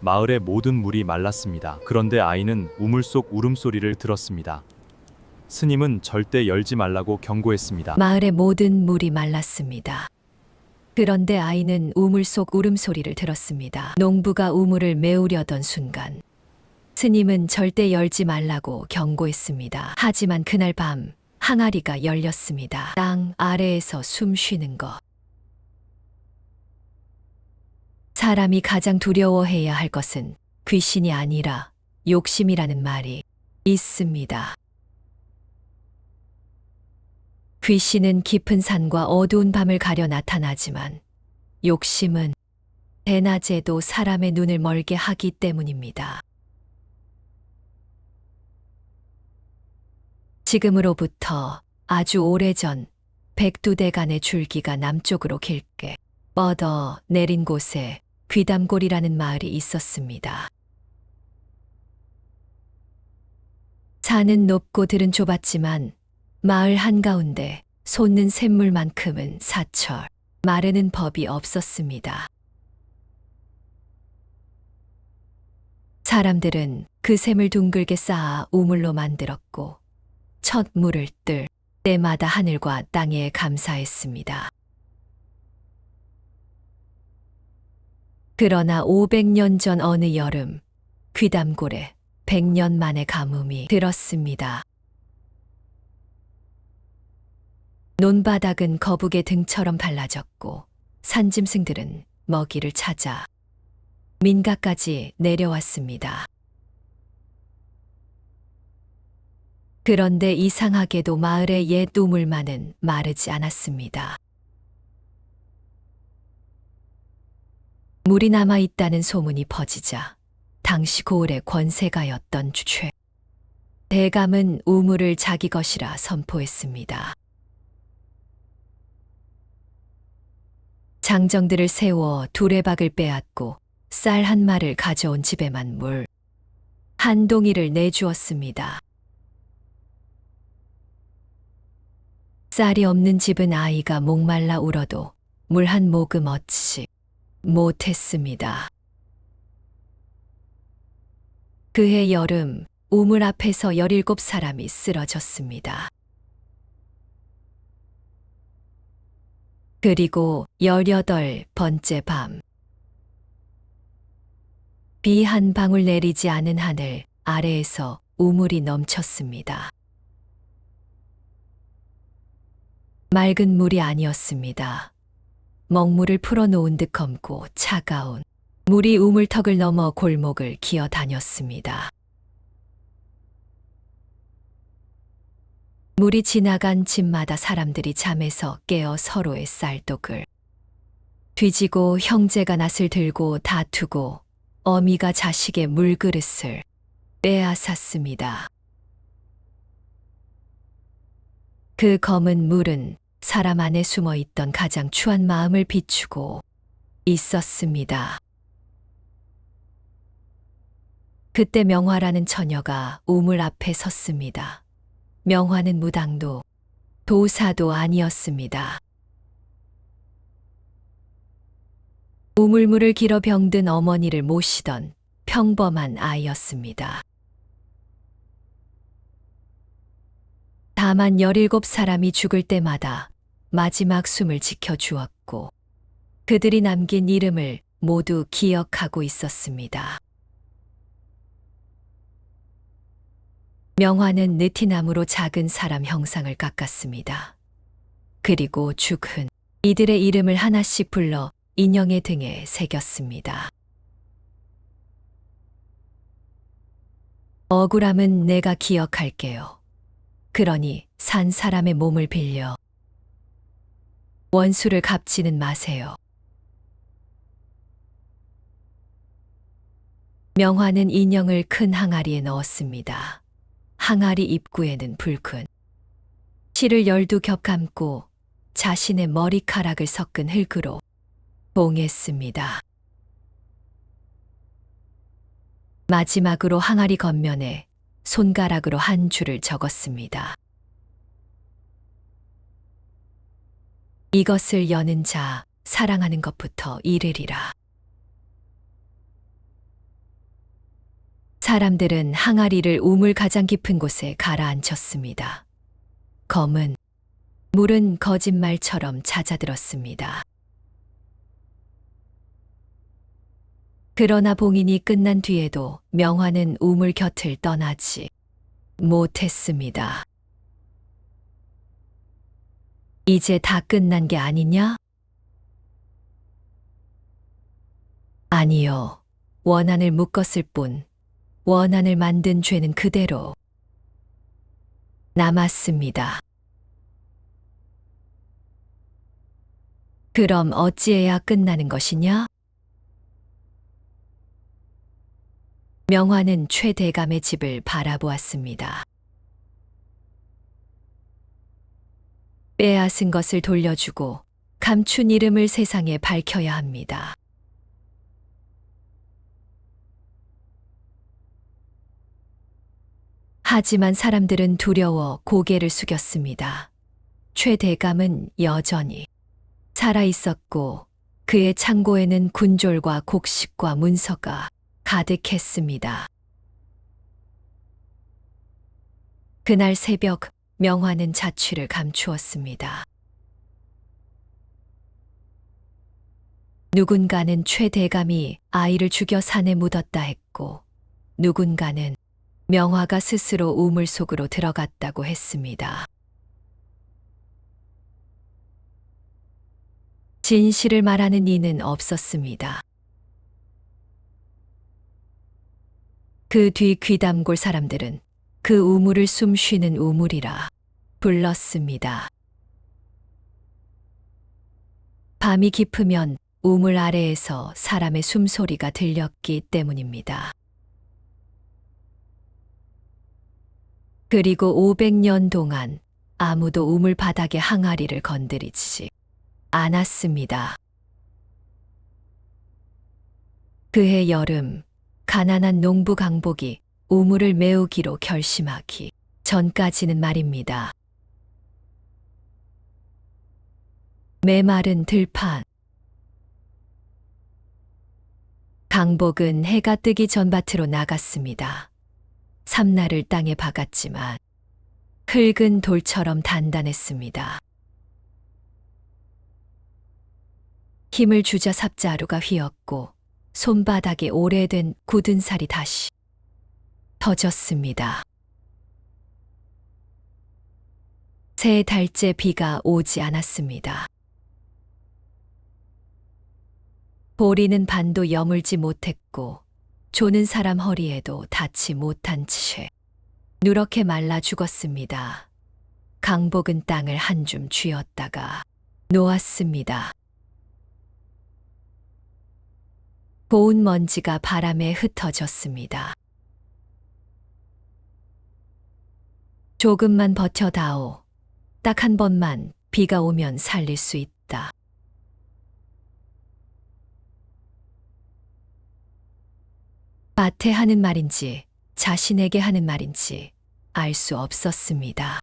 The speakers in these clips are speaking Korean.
마을의 모든 물이 말랐습니다. 그런데 아이는 우물 속 울음소리를 들었습니다. 스님은 절대 열지 말라고 경고했습니다. 마을의 모든 물이 말랐습니다. 그런데 아이는 우물 속 울음소리를 들었습니다. 농부가 우물을 메우려던 순간 스님은 절대 열지 말라고 경고했습니다. 하지만 그날 밤 항아리가 열렸습니다. 땅 아래에서 숨 쉬는 것. 사람이 가장 두려워해야 할 것은 귀신이 아니라 욕심이라는 말이 있습니다. 귀신은 깊은 산과 어두운 밤을 가려 나타나지만 욕심은 대낮에도 사람의 눈을 멀게 하기 때문입니다. 지금으로부터 아주 오래전 백두대간의 줄기가 남쪽으로 길게 뻗어 내린 곳에 귀담골이라는 마을이 있었습니다. 산은 높고 들은 좁았지만 마을 한가운데 솟는 샘물만큼은 사철, 마르는 법이 없었습니다. 사람들은 그 샘을 둥글게 쌓아 우물로 만들었고 첫 물을 뜰 때마다 하늘과 땅에 감사했습니다. 그러나 500년 전 어느 여름 귀담골에 100년 만의 가뭄이 들었습니다. 논바닥은 거북의 등처럼 갈라졌고 산짐승들은 먹이를 찾아 민가까지 내려왔습니다. 그런데 이상하게도 마을의 옛 우물만은 마르지 않았습니다. 물이 남아있다는 소문이 퍼지자 당시 고을의 권세가였던 최 대감은 우물을 자기 것이라 선포했습니다. 장정들을 세워 두레박을 빼앗고 쌀 한 마를 가져온 집에만 물 한 동이를 내주었습니다. 쌀이 없는 집은 아이가 목말라 울어도 물 한 모금 얻지 못했습니다. 그해 여름 우물 앞에서 17사람이 쓰러졌습니다. 그리고 18번째 밤 비 한 방울 내리지 않은 하늘 아래에서 우물이 넘쳤습니다. 맑은 물이 아니었습니다. 먹물을 풀어놓은 듯 검고 차가운 물이 우물턱을 넘어 골목을 기어 다녔습니다. 물이 지나간 집마다 사람들이 잠에서 깨어 서로의 쌀독을 뒤지고 형제가 낫을 들고 다투고 어미가 자식의 물그릇을 빼앗았습니다. 그 검은 물은 사람 안에 숨어 있던 가장 추한 마음을 비추고 있었습니다. 그때 명화라는 처녀가 우물 앞에 섰습니다. 명화는 무당도 도사도 아니었습니다. 우물물을 길어 병든 어머니를 모시던 평범한 아이였습니다. 다만 17사람이 죽을 때마다 마지막 숨을 지켜주었고 그들이 남긴 이름을 모두 기억하고 있었습니다. 명화는 느티나무로 작은 사람 형상을 깎았습니다. 그리고 죽은 이들의 이름을 하나씩 불러 인형의 등에 새겼습니다. 억울함은 내가 기억할게요. 그러니 산 사람의 몸을 빌려 원수를 갚지는 마세요. 명화는 인형을 큰 항아리에 넣었습니다. 항아리 입구에는 붉은 실을 12겹 감고 자신의 머리카락을 섞은 흙으로 봉했습니다. 마지막으로 항아리 겉면에 손가락으로 한 줄을 적었습니다. 이것을 여는 자 사랑하는 것부터 이르리라. 사람들은 항아리를 우물 가장 깊은 곳에 가라앉혔습니다. 검은 물은 거짓말처럼 잦아들었습니다. 그러나 봉인이 끝난 뒤에도 명화는 우물 곁을 떠나지 못했습니다. 이제 다 끝난 게 아니냐? 아니요. 원한을 묶었을 뿐 원한을 만든 죄는 그대로 남았습니다. 그럼 어찌해야 끝나는 것이냐? 명화는 최대감의 집을 바라보았습니다. 빼앗은 것을 돌려주고 감춘 이름을 세상에 밝혀야 합니다. 하지만 사람들은 두려워 고개를 숙였습니다. 최대감은 여전히 살아 있었고 그의 창고에는 군졸과 곡식과 문서가 가득했습니다. 그날 새벽 명화는 자취를 감추었습니다. 누군가는 최대감이 아이를 죽여 산에 묻었다 했고 누군가는 명화가 스스로 우물 속으로 들어갔다고 했습니다. 진실을 말하는 이는 없었습니다. 그 뒤 귀담골 사람들은 그 우물을 숨 쉬는 우물이라 불렀습니다. 밤이 깊으면 우물 아래에서 사람의 숨소리가 들렸기 때문입니다. 그리고 500년 동안 아무도 우물 바닥의 항아리를 건드리지 않았습니다. 그해 여름, 가난한 농부 강복이 우물을 메우기로 결심하기 전까지는 말입니다. 메마른 들판. 강복은 해가 뜨기 전 밭으로 나갔습니다. 삼날을 땅에 박았지만 흙은 돌처럼 단단했습니다. 힘을 주자 삽자루가 휘었고 손바닥에 오래된 굳은 살이 다시 터졌습니다. 3달째 비가 오지 않았습니다. 보리는 반도 여물지 못했고 조는 사람 허리에도 닿지 못한 채 누렇게 말라 죽었습니다. 강복은 땅을 한 줌 쥐었다가 놓았습니다. 고운 먼지가 바람에 흩어졌습니다. 조금만 버텨다오. 딱 한 번만 비가 오면 살릴 수 있다. 밭에 하는 말인지 자신에게 하는 말인지 알 수 없었습니다.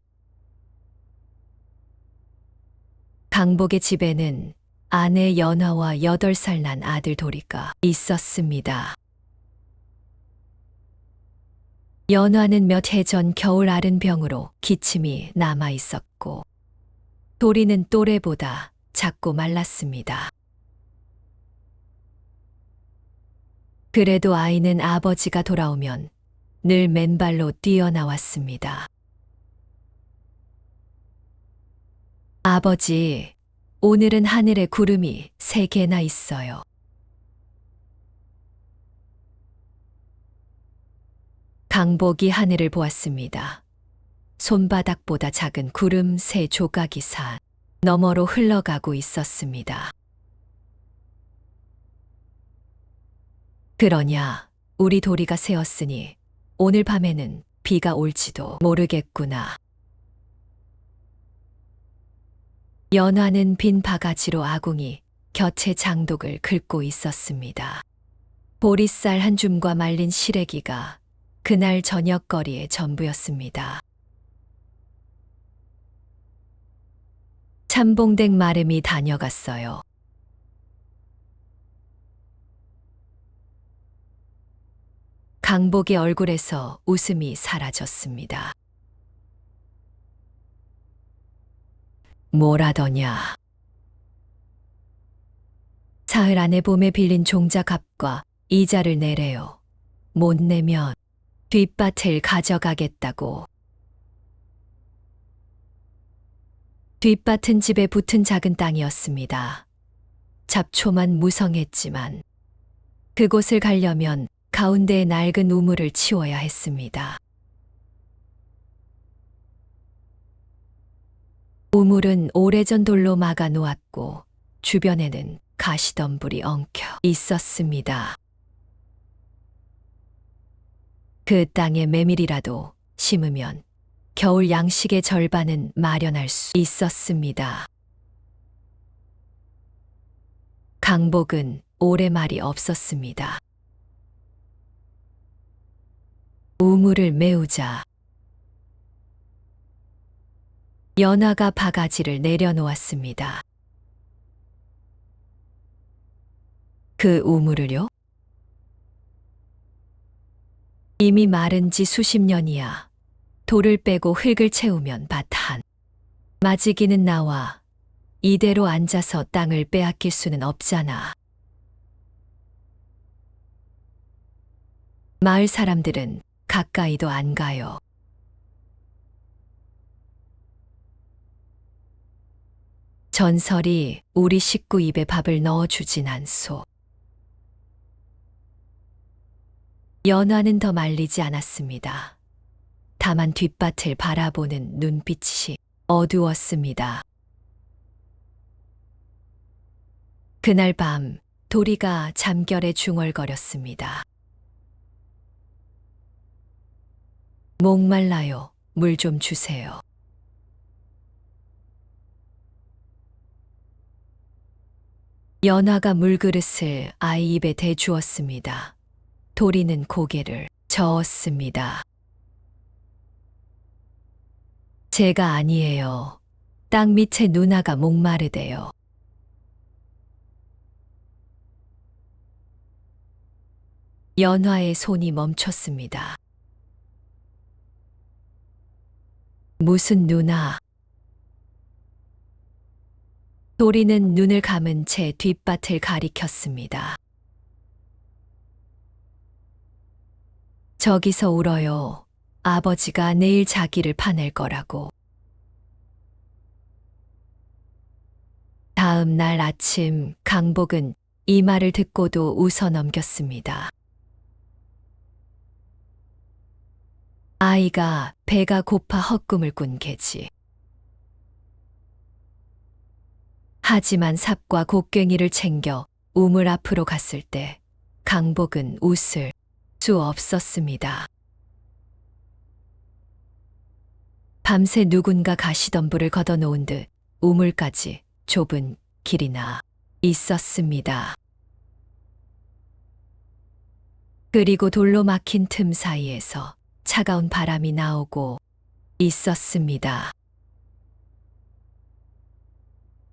강복의 집에는 아내 연화와 8살 난 아들 도리가 있었습니다. 연화는 몇 해 전 겨울 앓은 병으로 기침이 남아 있었고 도리는 또래보다 작고 말랐습니다. 그래도 아이는 아버지가 돌아오면 늘 맨발로 뛰어나왔습니다. 아버지, 오늘은 하늘에 구름이 3개나 있어요. 강복이 하늘을 보았습니다. 손바닥보다 작은 구름 3조각이 산 너머로 흘러가고 있었습니다. 그러냐, 우리 도리가 새었으니 오늘 밤에는 비가 올지도 모르겠구나. 연화는 빈 바가지로 아궁이 곁에 장독을 긁고 있었습니다. 보리쌀 한 줌과 말린 시래기가 그날 저녁거리의 전부였습니다. 참봉댁 마름이 다녀갔어요. 강복의 얼굴에서 웃음이 사라졌습니다. 뭐라더냐. 사흘 안에 봄에 빌린 종자값과 이자를 내래요. 못 내면 뒷밭을 가져가겠다고. 뒷밭은 집에 붙은 작은 땅이었습니다. 잡초만 무성했지만 그곳을 가려면 가운데의 낡은 우물을 치워야 했습니다. 우물은 오래전 돌로 막아 놓았고 주변에는 가시덤불이 엉켜 있었습니다. 그 땅에 메밀이라도 심으면 겨울 양식의 절반은 마련할 수 있었습니다. 강복은 오래 말이 없었습니다. 우물을 메우자 연화가 바가지를 내려놓았습니다. 그 우물을요? 이미 마른 지 수십 년이야. 돌을 빼고 흙을 채우면 밭 한 마지기는 나와. 이대로 앉아서 땅을 빼앗길 수는 없잖아. 마을 사람들은 가까이도 안 가요. 전설이 우리 식구 입에 밥을 넣어주진 않소. 연화는 더 말리지 않았습니다. 다만 뒷밭을 바라보는 눈빛이 어두웠습니다. 그날 밤 도리가 잠결에 중얼거렸습니다. 목말라요. 물 좀 주세요. 연화가 물그릇을 아이 입에 대주었습니다. 도리는 고개를 저었습니다. 제가 아니에요. 땅 밑에 누나가 목마르대요. 연화의 손이 멈췄습니다. 무슨 누나? 도리는 눈을 감은 채 뒷밭을 가리켰습니다. 저기서 울어요. 아버지가 내일 자기를 파낼 거라고. 다음 날 아침 강복은 이 말을 듣고도 웃어 넘겼습니다. 아이가 배가 고파 헛꿈을 꾼 게지. 하지만 삽과 곡괭이를 챙겨 우물 앞으로 갔을 때 강복은 웃을 수 없었습니다. 밤새 누군가 가시덤불을 걷어놓은 듯 우물까지 좁은 길이나 있었습니다. 그리고 돌로 막힌 틈 사이에서 차가운 바람이 나오고 있었습니다.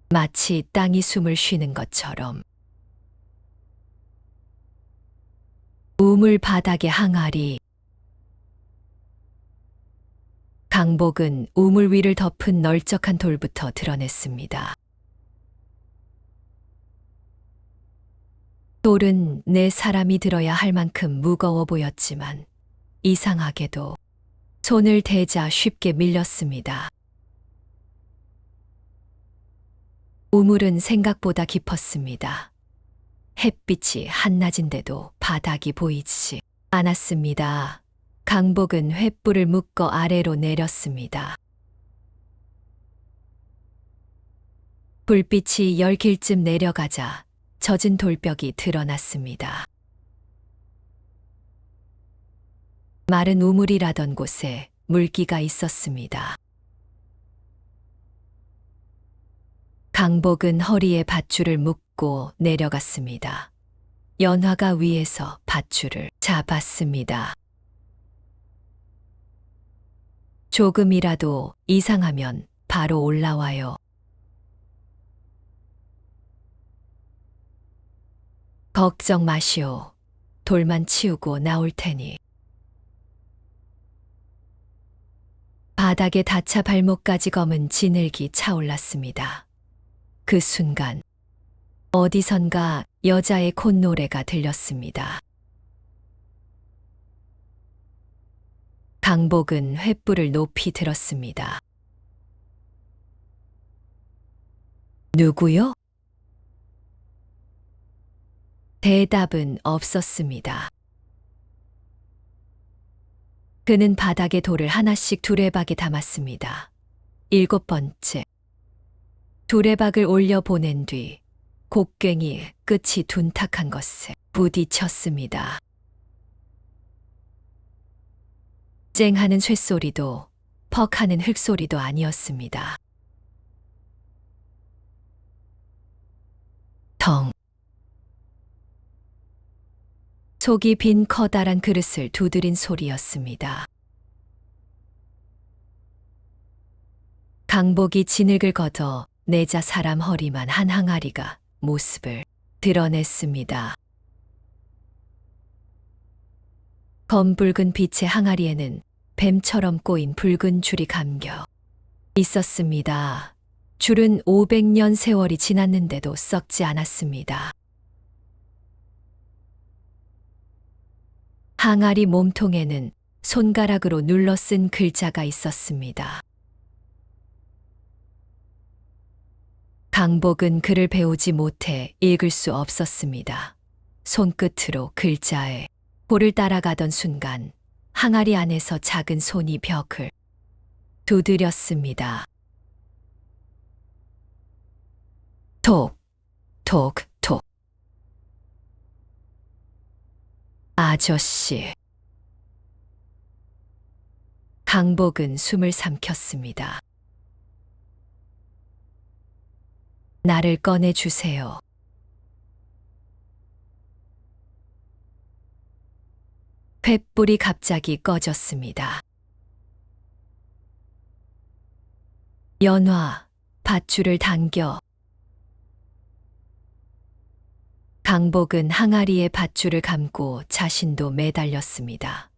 마치 땅이 숨을 쉬는 것처럼. 우물 바닥의 항아리. 강복은 우물 위를 덮은 널쩍한 돌부터 드러냈습니다. 돌은 내 사람이 들어야 할 만큼 무거워 보였지만 이상하게도 손을 대자 쉽게 밀렸습니다. 우물은 생각보다 깊었습니다. 햇빛이 한낮인데도 바닥이 보이지 않았습니다. 강복은 횃불을 묶어 아래로 내렸습니다. 불빛이 10길쯤 내려가자 젖은 돌벽이 드러났습니다. 마른 우물이라던 곳에 물기가 있었습니다. 강복은 허리에 밧줄을 묶고 내려갔습니다. 연화가 위에서 밧줄을 잡았습니다. 조금이라도 이상하면 바로 올라와요. 걱정 마시오. 돌만 치우고 나올 테니. 바닥에 닿자 발목까지 검은 진흙이 차올랐습니다. 그 순간 어디선가 여자의 콧노래가 들렸습니다. 강복은 횃불을 높이 들었습니다. 누구요? 대답은 없었습니다. 그는 바닥에 돌을 하나씩 두레박에 담았습니다. 7번째. 두레박을 올려 보낸 뒤 곡괭이 끝이 둔탁한 것에 부딪혔습니다. 쨍하는 쇳소리도 퍽하는 흙소리도 아니었습니다. 덩. 속이 빈 커다란 그릇을 두드린 소리였습니다. 강복이 진흙을 걷어 내자 사람 허리만 한 항아리가 모습을 드러냈습니다. 검붉은 빛의 항아리에는 뱀처럼 꼬인 붉은 줄이 감겨 있었습니다. 줄은 500년 세월이 지났는데도 썩지 않았습니다. 항아리 몸통에는 손가락으로 눌러 쓴 글자가 있었습니다. 강복은 글을 배우지 못해 읽을 수 없었습니다. 손끝으로 글자에 볼을 따라가던 순간 항아리 안에서 작은 손이 벽을 두드렸습니다. 톡, 톡, 톡. 아저씨. 강복은 숨을 삼켰습니다. 나를 꺼내주세요. 횃불이 갑자기 꺼졌습니다. 연화, 밧줄을 당겨. 강복은 항아리에 밧줄을 감고 자신도 매달렸습니다.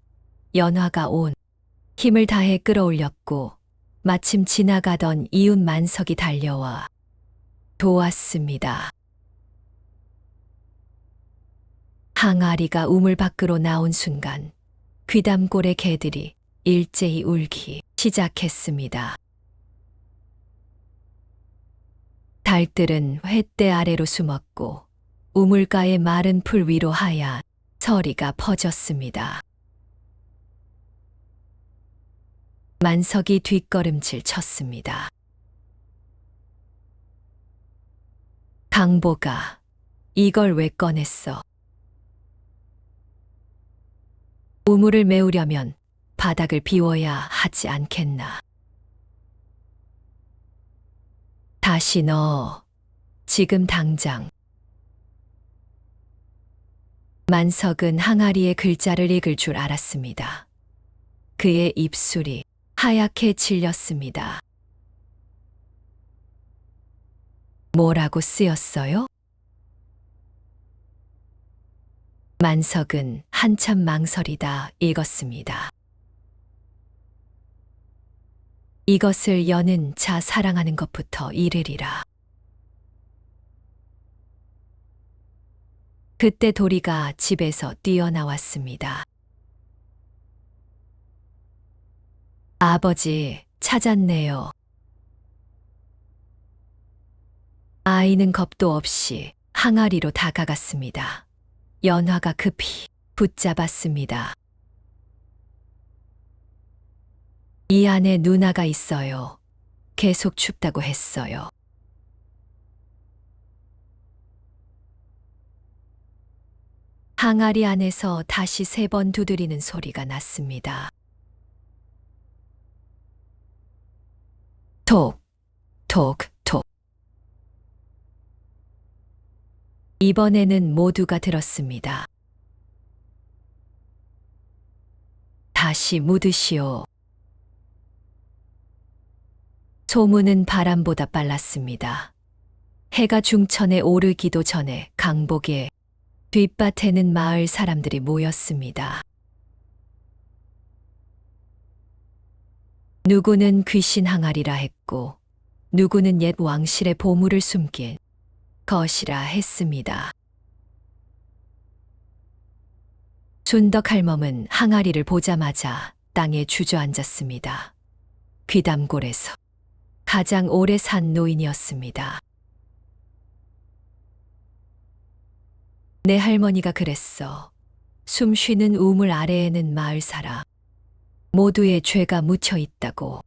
연화가 온 힘을 다해 끌어올렸고 마침 지나가던 이웃 만석이 달려와 도왔습니다. 항아리가 우물 밖으로 나온 순간 귀담골의 개들이 일제히 울기 시작했습니다. 닭들은 횃대 아래로 숨었고 우물가의 마른 풀 위로 하얀 서리가 퍼졌습니다. 만석이 뒷걸음질 쳤습니다. 강보가 이걸 왜 꺼냈어? 우물을 메우려면 바닥을 비워야 하지 않겠나? 다시 넣어. 지금 당장. 만석은 항아리의 글자를 읽을 줄 알았습니다. 그의 입술이 하얗게 질렸습니다. 뭐라고 쓰였어요? 만석은 한참 망설이다 읽었습니다. 이것을 여는 자 사랑하는 것부터 이르리라. 그때 도리가 집에서 뛰어나왔습니다. 아버지, 찾았네요. 아이는 겁도 없이 항아리로 다가갔습니다. 연화가 급히 붙잡았습니다. 이 안에 누나가 있어요. 계속 춥다고 했어요. 항아리 안에서 다시 3번 두드리는 소리가 났습니다. 톡, 톡, 톡. 이번에는 모두가 들었습니다. 다시 묻으시오. 소문은 바람보다 빨랐습니다. 해가 중천에 오르기도 전에 강복의 뒷밭에는 마을 사람들이 모였습니다. 누구는 귀신 항아리라 했고 누구는 옛 왕실의 보물을 숨긴 것이라 했습니다. 순덕 할멈은 항아리를 보자마자 땅에 주저앉았습니다. 귀담골에서 가장 오래 산 노인이었습니다. 내 할머니가 그랬어. 숨 쉬는 우물 아래에는 마을 사람 모두의 죄가 묻혀 있다고.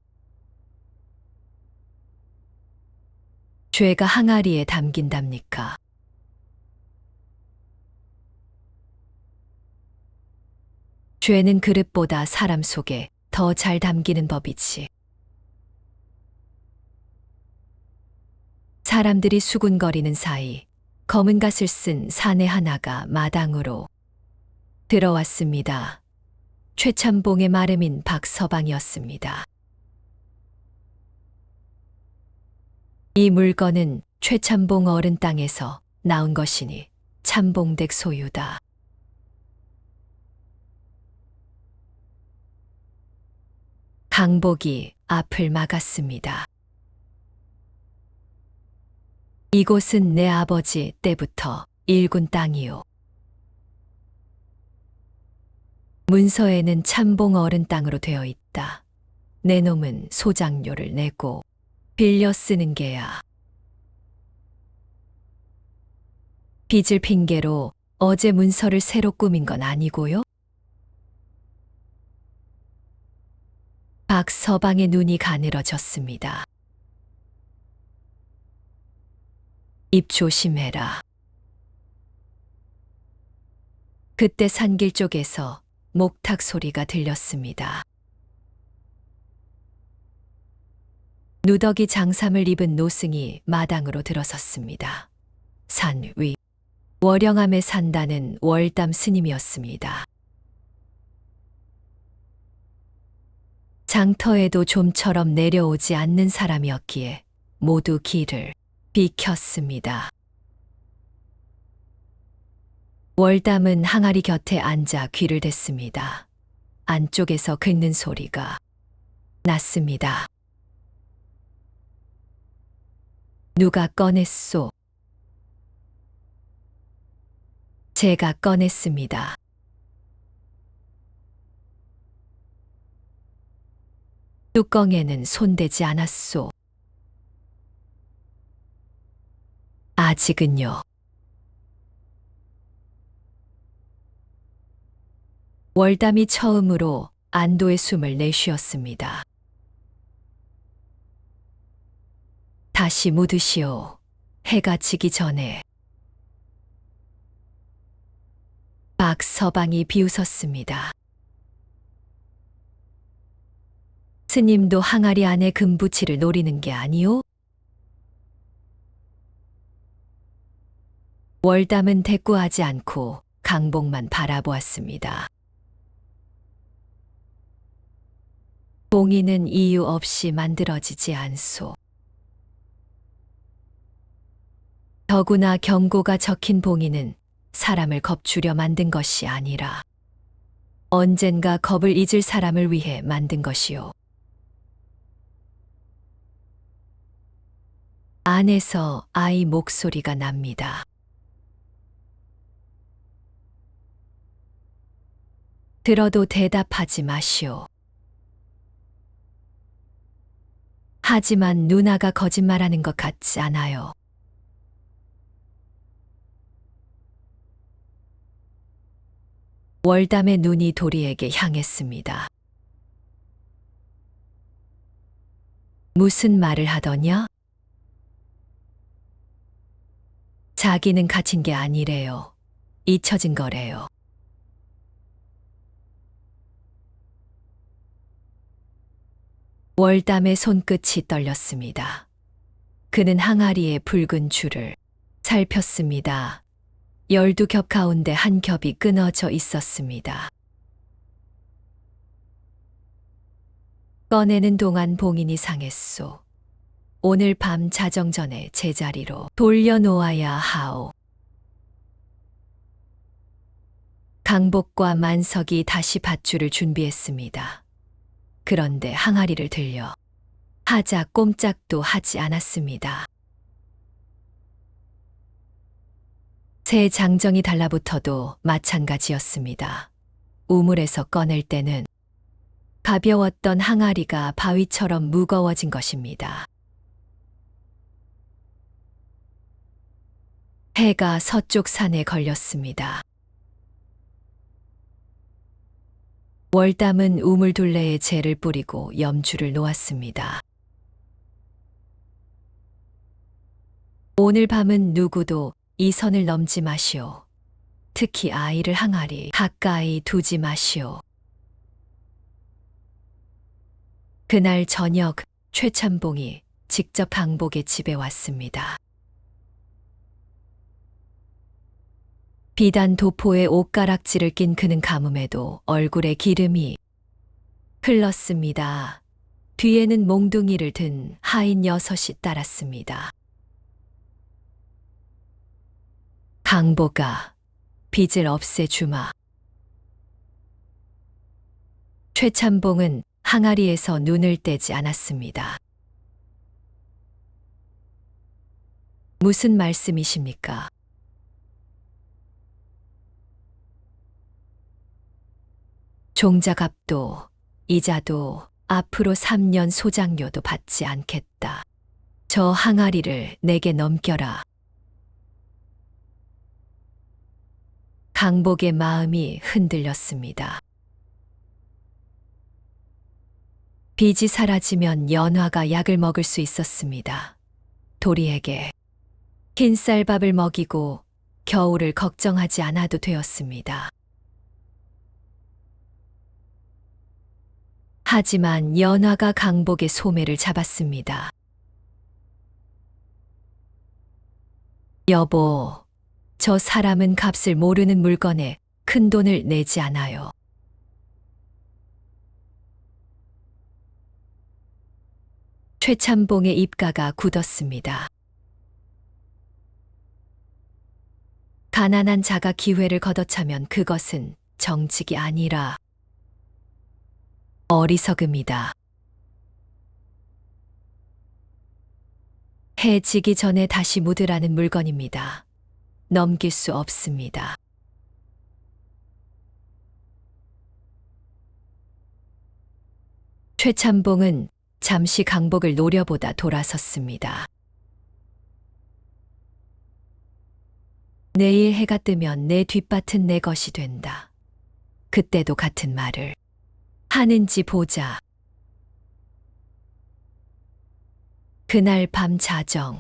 죄가 항아리에 담긴답니까? 죄는 그릇보다 사람 속에 더 잘 담기는 법이지. 사람들이 수군거리는 사이 검은 갓을 쓴 사내 하나가 마당으로 들어왔습니다. 최참봉의 마름인 박서방이었습니다. 이 물건은 최참봉 어른 땅에서 나온 것이니 참봉댁 소유다. 강복이 앞을 막았습니다. 이곳은 내 아버지 때부터 일군 땅이요. 문서에는 참봉 어른 땅으로 되어 있다. 내 놈은 소장료를 내고 빌려 쓰는 게야. 빚을 핑계로 어제 문서를 새로 꾸민 건 아니고요. 박서방의 눈이 가늘어졌습니다. 입 조심해라. 그때 산길 쪽에서 목탁 소리가 들렸습니다. 누더기 장삼을 입은 노승이 마당으로 들어섰습니다. 산 위 월영암에 산다는 월담 스님이었습니다. 장터에도 좀처럼 내려오지 않는 사람이었기에 모두 길을 비켰습니다. 월담은 항아리 곁에 앉아 귀를 댔습니다. 안쪽에서 긁는 소리가 났습니다. 누가 꺼냈소? 제가 꺼냈습니다. 뚜껑에는 손대지 않았소. 아직은요. 월담이 처음으로 안도의 숨을 내쉬었습니다. 다시 묻으시오. 해가 지기 전에. 박서방이 비웃었습니다. 스님도 항아리 안에 금부치를 노리는 게 아니오? 월담은 대꾸하지 않고 강복만 바라보았습니다. 봉인은 이유 없이 만들어지지 않소. 더구나 경고가 적힌 봉인은 사람을 겁주려 만든 것이 아니라 언젠가 겁을 잊을 사람을 위해 만든 것이요. 안에서 아이 목소리가 납니다. 들어도 대답하지 마시오. 하지만 누나가 거짓말하는 것 같지 않아요. 월담의 눈이 도리에게 향했습니다. 무슨 말을 하더냐? 자기는 갇힌 게 아니래요. 잊혀진 거래요. 월담의 손끝이 떨렸습니다. 그는 항아리의 붉은 줄을 살폈습니다. 12겹 가운데 한 겹이 끊어져 있었습니다. 꺼내는 동안 봉인이 상했소. 오늘 밤 자정 전에 제자리로 돌려놓아야 하오. 강복과 만석이 다시 밧줄을 준비했습니다. 그런데 항아리를 들려 하자 꼼짝도 하지 않았습니다. 새 장정이 달라붙어도 마찬가지였습니다. 우물에서 꺼낼 때는 가벼웠던 항아리가 바위처럼 무거워진 것입니다. 해가 서쪽 산에 걸렸습니다. 월담은 우물 둘레에 재를 뿌리고 염주를 놓았습니다. 오늘 밤은 누구도 이 선을 넘지 마시오. 특히 아이를 항아리 가까이 두지 마시오. 그날 저녁 최참봉이 직접 강복의 집에 왔습니다. 비단 도포에 옷가락지를 낀 그는 가뭄에도 얼굴에 기름이 흘렀습니다. 뒤에는 몽둥이를 든 하인 6이 따랐습니다. 강보가 빚을 없애주마. 최참봉은 항아리에서 눈을 떼지 않았습니다. 무슨 말씀이십니까? 종자값도 이자도 앞으로 3년 소장료도 받지 않겠다. 저 항아리를 내게 넘겨라. 강복의 마음이 흔들렸습니다. 빚이 사라지면 연화가 약을 먹을 수 있었습니다. 도리에게 흰쌀밥을 먹이고 겨울을 걱정하지 않아도 되었습니다. 하지만 연화가 강복의 소매를 잡았습니다. 여보, 저 사람은 값을 모르는 물건에 큰 돈을 내지 않아요. 최참봉의 입가가 굳었습니다. 가난한 자가 기회를 걷어차면 그것은 정직이 아니라 어리석음이다. 해 지기 전에 다시 묻으라는 물건입니다. 넘길 수 없습니다. 최참봉은 잠시 강복을 노려보다 돌아섰습니다. 내일 해가 뜨면 내 뒷밭은 내 것이 된다. 그때도 같은 말을 하는지 보자. 그날 밤 자정.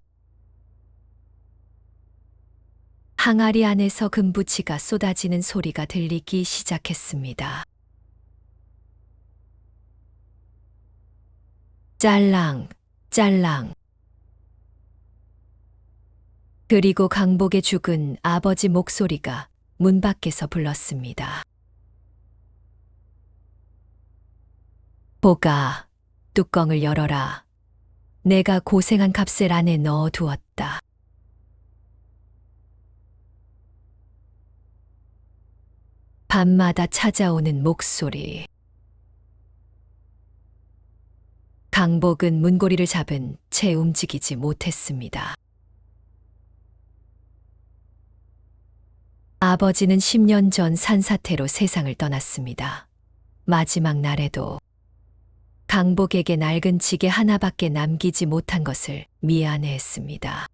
항아리 안에서 금부치가 쏟아지는 소리가 들리기 시작했습니다. 짤랑, 짤랑. 그리고 강복의 죽은 아버지 목소리가 문 밖에서 불렀습니다. 보가, 뚜껑을 열어라. 내가 고생한 값을 안에 넣어두었다. 밤마다 찾아오는 목소리. 강복은 문고리를 잡은 채 움직이지 못했습니다. 아버지는 10년 전 산사태로 세상을 떠났습니다. 마지막 날에도 강복에게 낡은 지게 하나밖에 남기지 못한 것을 미안해했습니다.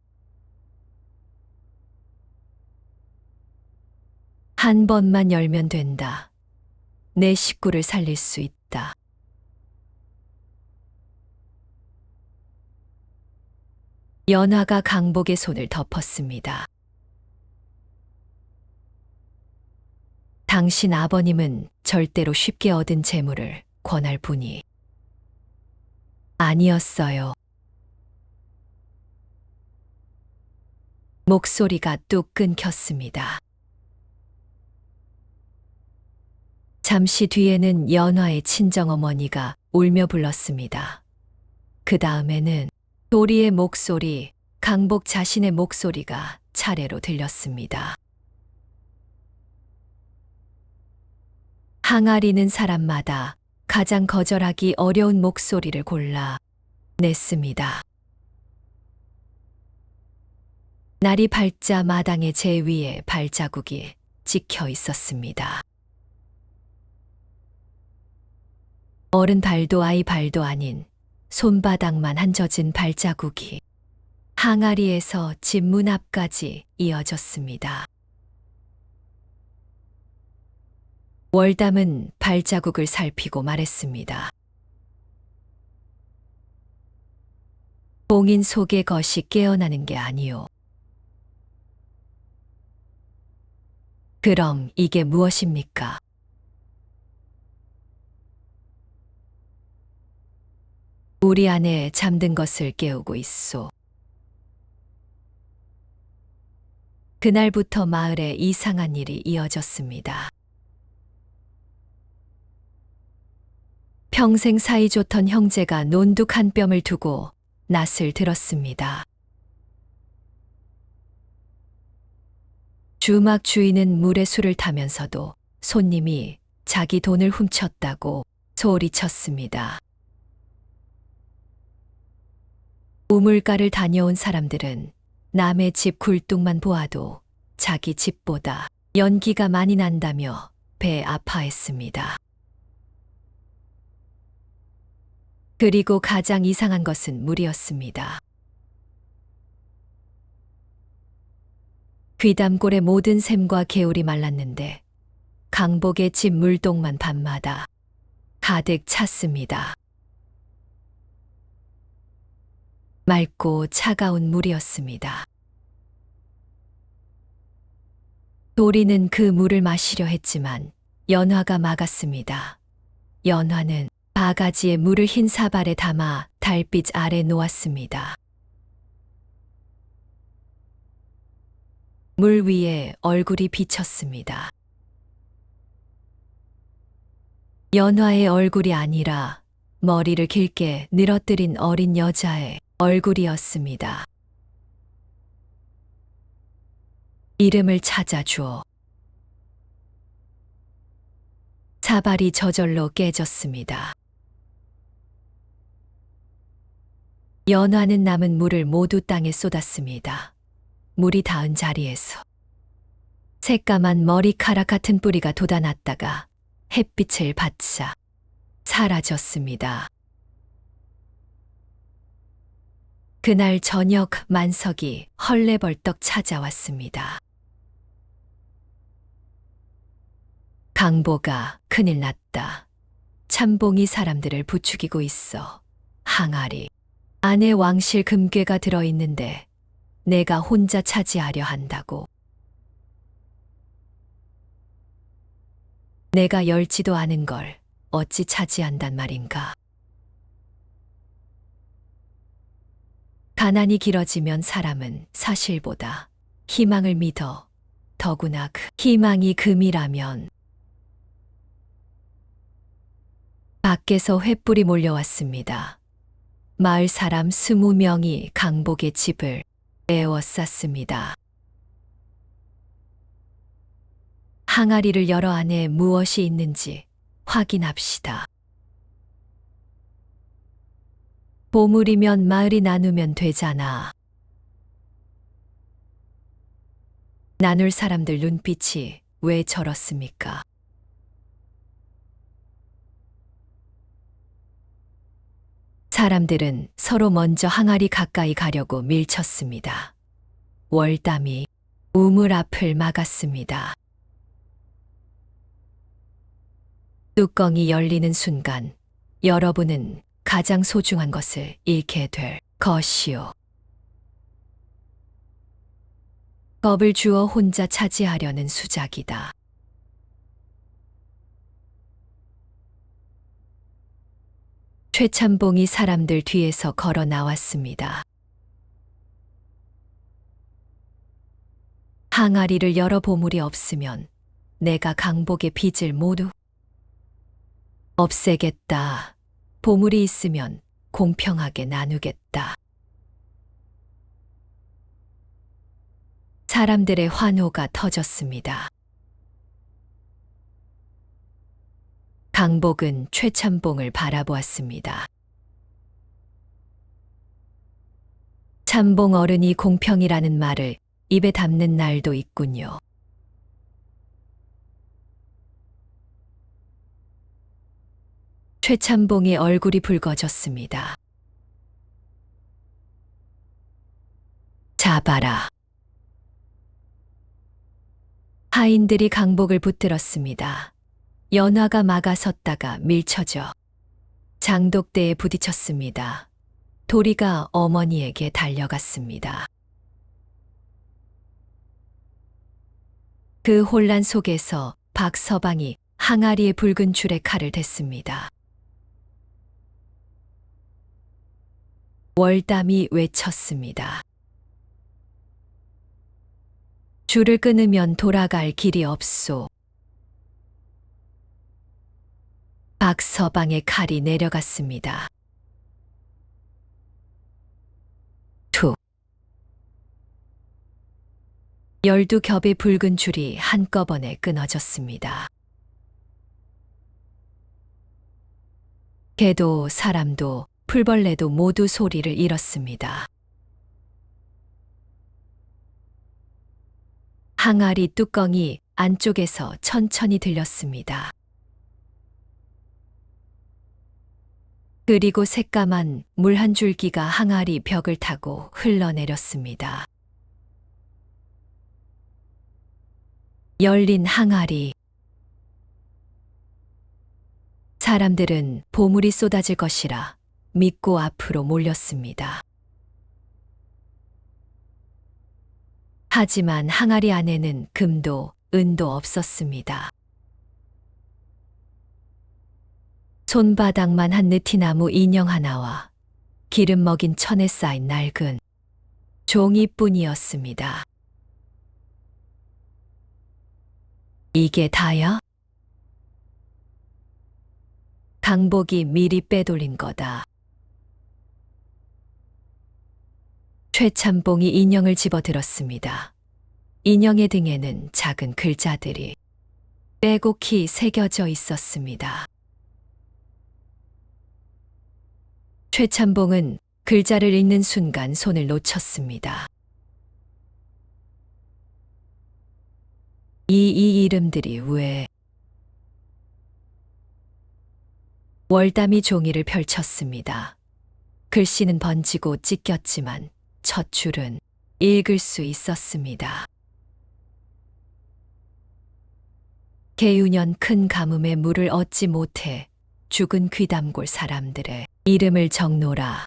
한 번만 열면 된다. 내 식구를 살릴 수 있다. 연화가 강복의 손을 덮었습니다. 당신 아버님은 절대로 쉽게 얻은 재물을 권할 분이 아니었어요. 목소리가 뚝 끊겼습니다. 잠시 뒤에는 연화의 친정어머니가 울며 불렀습니다. 그 다음에는 도리의 목소리, 강복 자신의 목소리가 차례로 들렸습니다. 항아리는 사람마다 가장 거절하기 어려운 목소리를 골라 냈습니다. 날이 밝자 마당의 제 위에 발자국이 찍혀 있었습니다. 어른 발도 아이 발도 아닌 손바닥만 한 젖은 발자국이 항아리에서 집 문 앞까지 이어졌습니다. 월담은 발자국을 살피고 말했습니다. 봉인 속의 것이 깨어나는 게 아니오. 그럼 이게 무엇입니까? 우리 안에 잠든 것을 깨우고 있소. 그날부터 마을에 이상한 일이 이어졌습니다. 평생 사이좋던 형제가 논둑 한 뼘을 두고 낯을 들었습니다. 주막 주인은 물에 술을 타면서도 손님이 자기 돈을 훔쳤다고 소리쳤습니다. 우물가를 다녀온 사람들은 남의 집 굴뚝만 보아도 자기 집보다 연기가 많이 난다며 배 아파했습니다. 그리고 가장 이상한 것은 물이었습니다. 귀담골의 모든 샘과 개울이 말랐는데 강복의 집 물동만 밤마다 가득 찼습니다. 맑고 차가운 물이었습니다. 도리는 그 물을 마시려 했지만 연화가 막았습니다. 연화는 바가지에 물을 흰 사발에 담아 달빛 아래 놓았습니다. 물 위에 얼굴이 비쳤습니다. 연화의 얼굴이 아니라 머리를 길게 늘어뜨린 어린 여자의 얼굴이었습니다. 이름을 찾아주어. 사발이 저절로 깨졌습니다. 연화는 남은 물을 모두 땅에 쏟았습니다. 물이 닿은 자리에서 새까만 머리카락 같은 뿌리가 돋아났다가 햇빛을 받자 사라졌습니다. 그날 저녁 만석이 헐레벌떡 찾아왔습니다. 강보가 큰일 났다. 참봉이 사람들을 부추기고 있어. 항아리 안에 왕실 금괴가 들어있는데 내가 혼자 차지하려 한다고. 내가 열지도 않은 걸 어찌 차지한단 말인가. 가난이 길어지면 사람은 사실보다 희망을 믿어. 더구나 그 희망이 금이라면. 밖에서 횃불이 몰려왔습니다. 마을 사람 20명이 강복의 집을 에워쌌습니다. 항아리를 열어 안에 무엇이 있는지 확인합시다. 보물이면 마을이 나누면 되잖아. 나눌 사람들 눈빛이 왜 저렇습니까? 사람들은 서로 먼저 항아리 가까이 가려고 밀쳤습니다. 월담이 우물 앞을 막았습니다. 뚜껑이 열리는 순간 여러분은 가장 소중한 것을 잃게 될 것이요. 겁을 주어 혼자 차지하려는 수작이다. 최참봉이 사람들 뒤에서 걸어 나왔습니다. 항아리를 열어 보물이 없으면 내가 강복의 빚을 모두 없애겠다. 보물이 있으면 공평하게 나누겠다. 사람들의 환호가 터졌습니다. 강복은 최참봉을 바라보았습니다. 참봉 어른이 공평이라는 말을 입에 담는 날도 있군요. 최참봉의 얼굴이 붉어졌습니다. 잡아라. 하인들이 강복을 붙들었습니다. 연화가 막아섰다가 밀쳐져 장독대에 부딪혔습니다. 도리가 어머니에게 달려갔습니다. 그 혼란 속에서 박서방이 항아리에 붉은 줄에 칼을 댔습니다. 월담이 외쳤습니다. 줄을 끊으면 돌아갈 길이 없소. 박서방의 칼이 내려갔습니다. 툭. 12겹의 붉은 줄이 한꺼번에 끊어졌습니다. 개도 사람도 풀벌레도 모두 소리를 잃었습니다. 항아리 뚜껑이 안쪽에서 천천히 들렸습니다. 그리고 새까만 물 한 줄기가 항아리 벽을 타고 흘러내렸습니다. 열린 항아리. 사람들은 보물이 쏟아질 것이라 믿고 앞으로 몰렸습니다. 하지만 항아리 안에는 금도 은도 없었습니다. 손바닥만 한 느티나무 인형 하나와 기름 먹인 천에 쌓인 낡은 종이뿐이었습니다. 이게 다야? 강복이 미리 빼돌린 거다. 최참봉이 인형을 집어들었습니다. 인형의 등에는 작은 글자들이 빼곡히 새겨져 있었습니다. 최참봉은 글자를 읽는 순간 손을 놓쳤습니다. 이 이름들이 왜? 월담이 종이를 펼쳤습니다. 글씨는 번지고 찢겼지만 첫 줄은 읽을 수 있었습니다. 개유년 큰 가뭄에 물을 얻지 못해 죽은 귀담골 사람들의 이름을 적노라.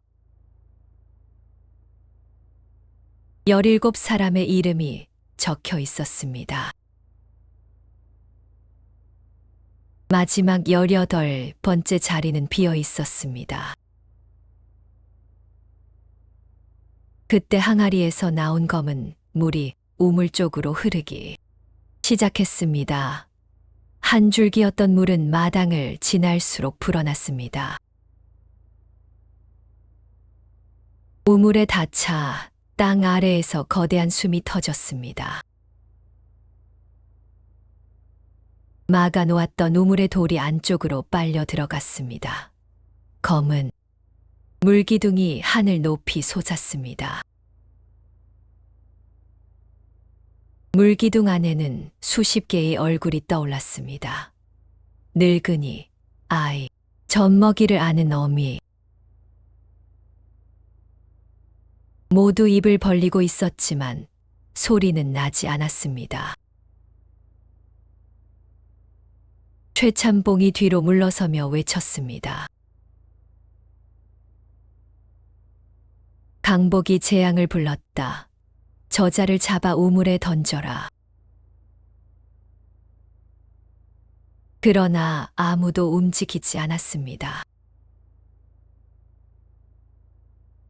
17사람의 이름이 적혀 있었습니다. 마지막 18번째 자리는 비어 있었습니다. 그때 항아리에서 나온 검은 물이 우물 쪽으로 흐르기 시작했습니다. 한 줄기였던 물은 마당을 지날수록 불어났습니다. 우물에 닿자 땅 아래에서 거대한 숨이 터졌습니다. 막아놓았던 우물의 돌이 안쪽으로 빨려 들어갔습니다. 검은 물기둥이 하늘 높이 솟았습니다. 물기둥 안에는 수십 개의 얼굴이 떠올랐습니다. 늙은이, 아이, 젖먹이를 아는 어미. 모두 입을 벌리고 있었지만 소리는 나지 않았습니다. 최참봉이 뒤로 물러서며 외쳤습니다. 강복이 재앙을 불렀다. 저자를 잡아 우물에 던져라. 그러나 아무도 움직이지 않았습니다.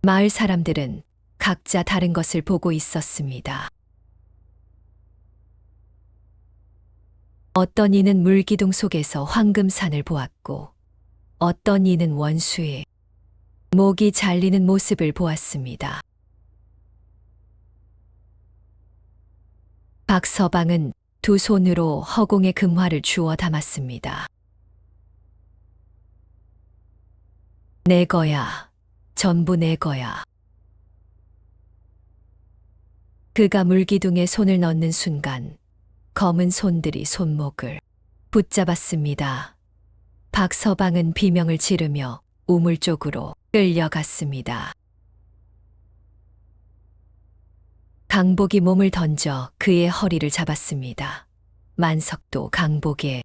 마을 사람들은 각자 다른 것을 보고 있었습니다. 어떤 이는 물기둥 속에서 황금산을 보았고, 어떤 이는 원수의 목이 잘리는 모습을 보았습니다. 박서방은 두 손으로 허공에 금화를 주워 담았습니다. 내 거야. 전부 내 거야. 그가 물기둥에 손을 넣는 순간 검은 손들이 손목을 붙잡았습니다. 박서방은 비명을 지르며 우물 쪽으로 끌려갔습니다. 강복이 몸을 던져 그의 허리를 잡았습니다. 만석도 강복의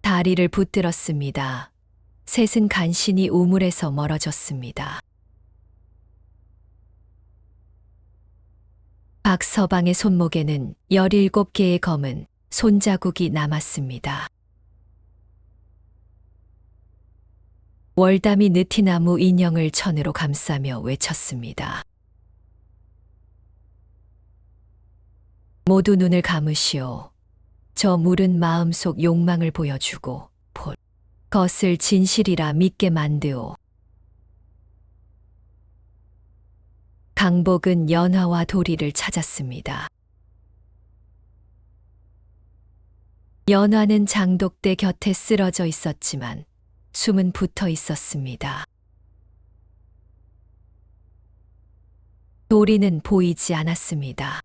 다리를 붙들었습니다. 셋은 간신히 우물에서 멀어졌습니다. 박서방의 손목에는 17개의 검은 손자국이 남았습니다. 월담이 느티나무 인형을 천으로 감싸며 외쳤습니다. 모두 눈을 감으시오. 저 물은 마음속 욕망을 보여주고 볼 것을 진실이라 믿게 만드오. 강복은 연화와 도리를 찾았습니다. 연화는 장독대 곁에 쓰러져 있었지만 숨은 붙어 있었습니다. 도리는 보이지 않았습니다.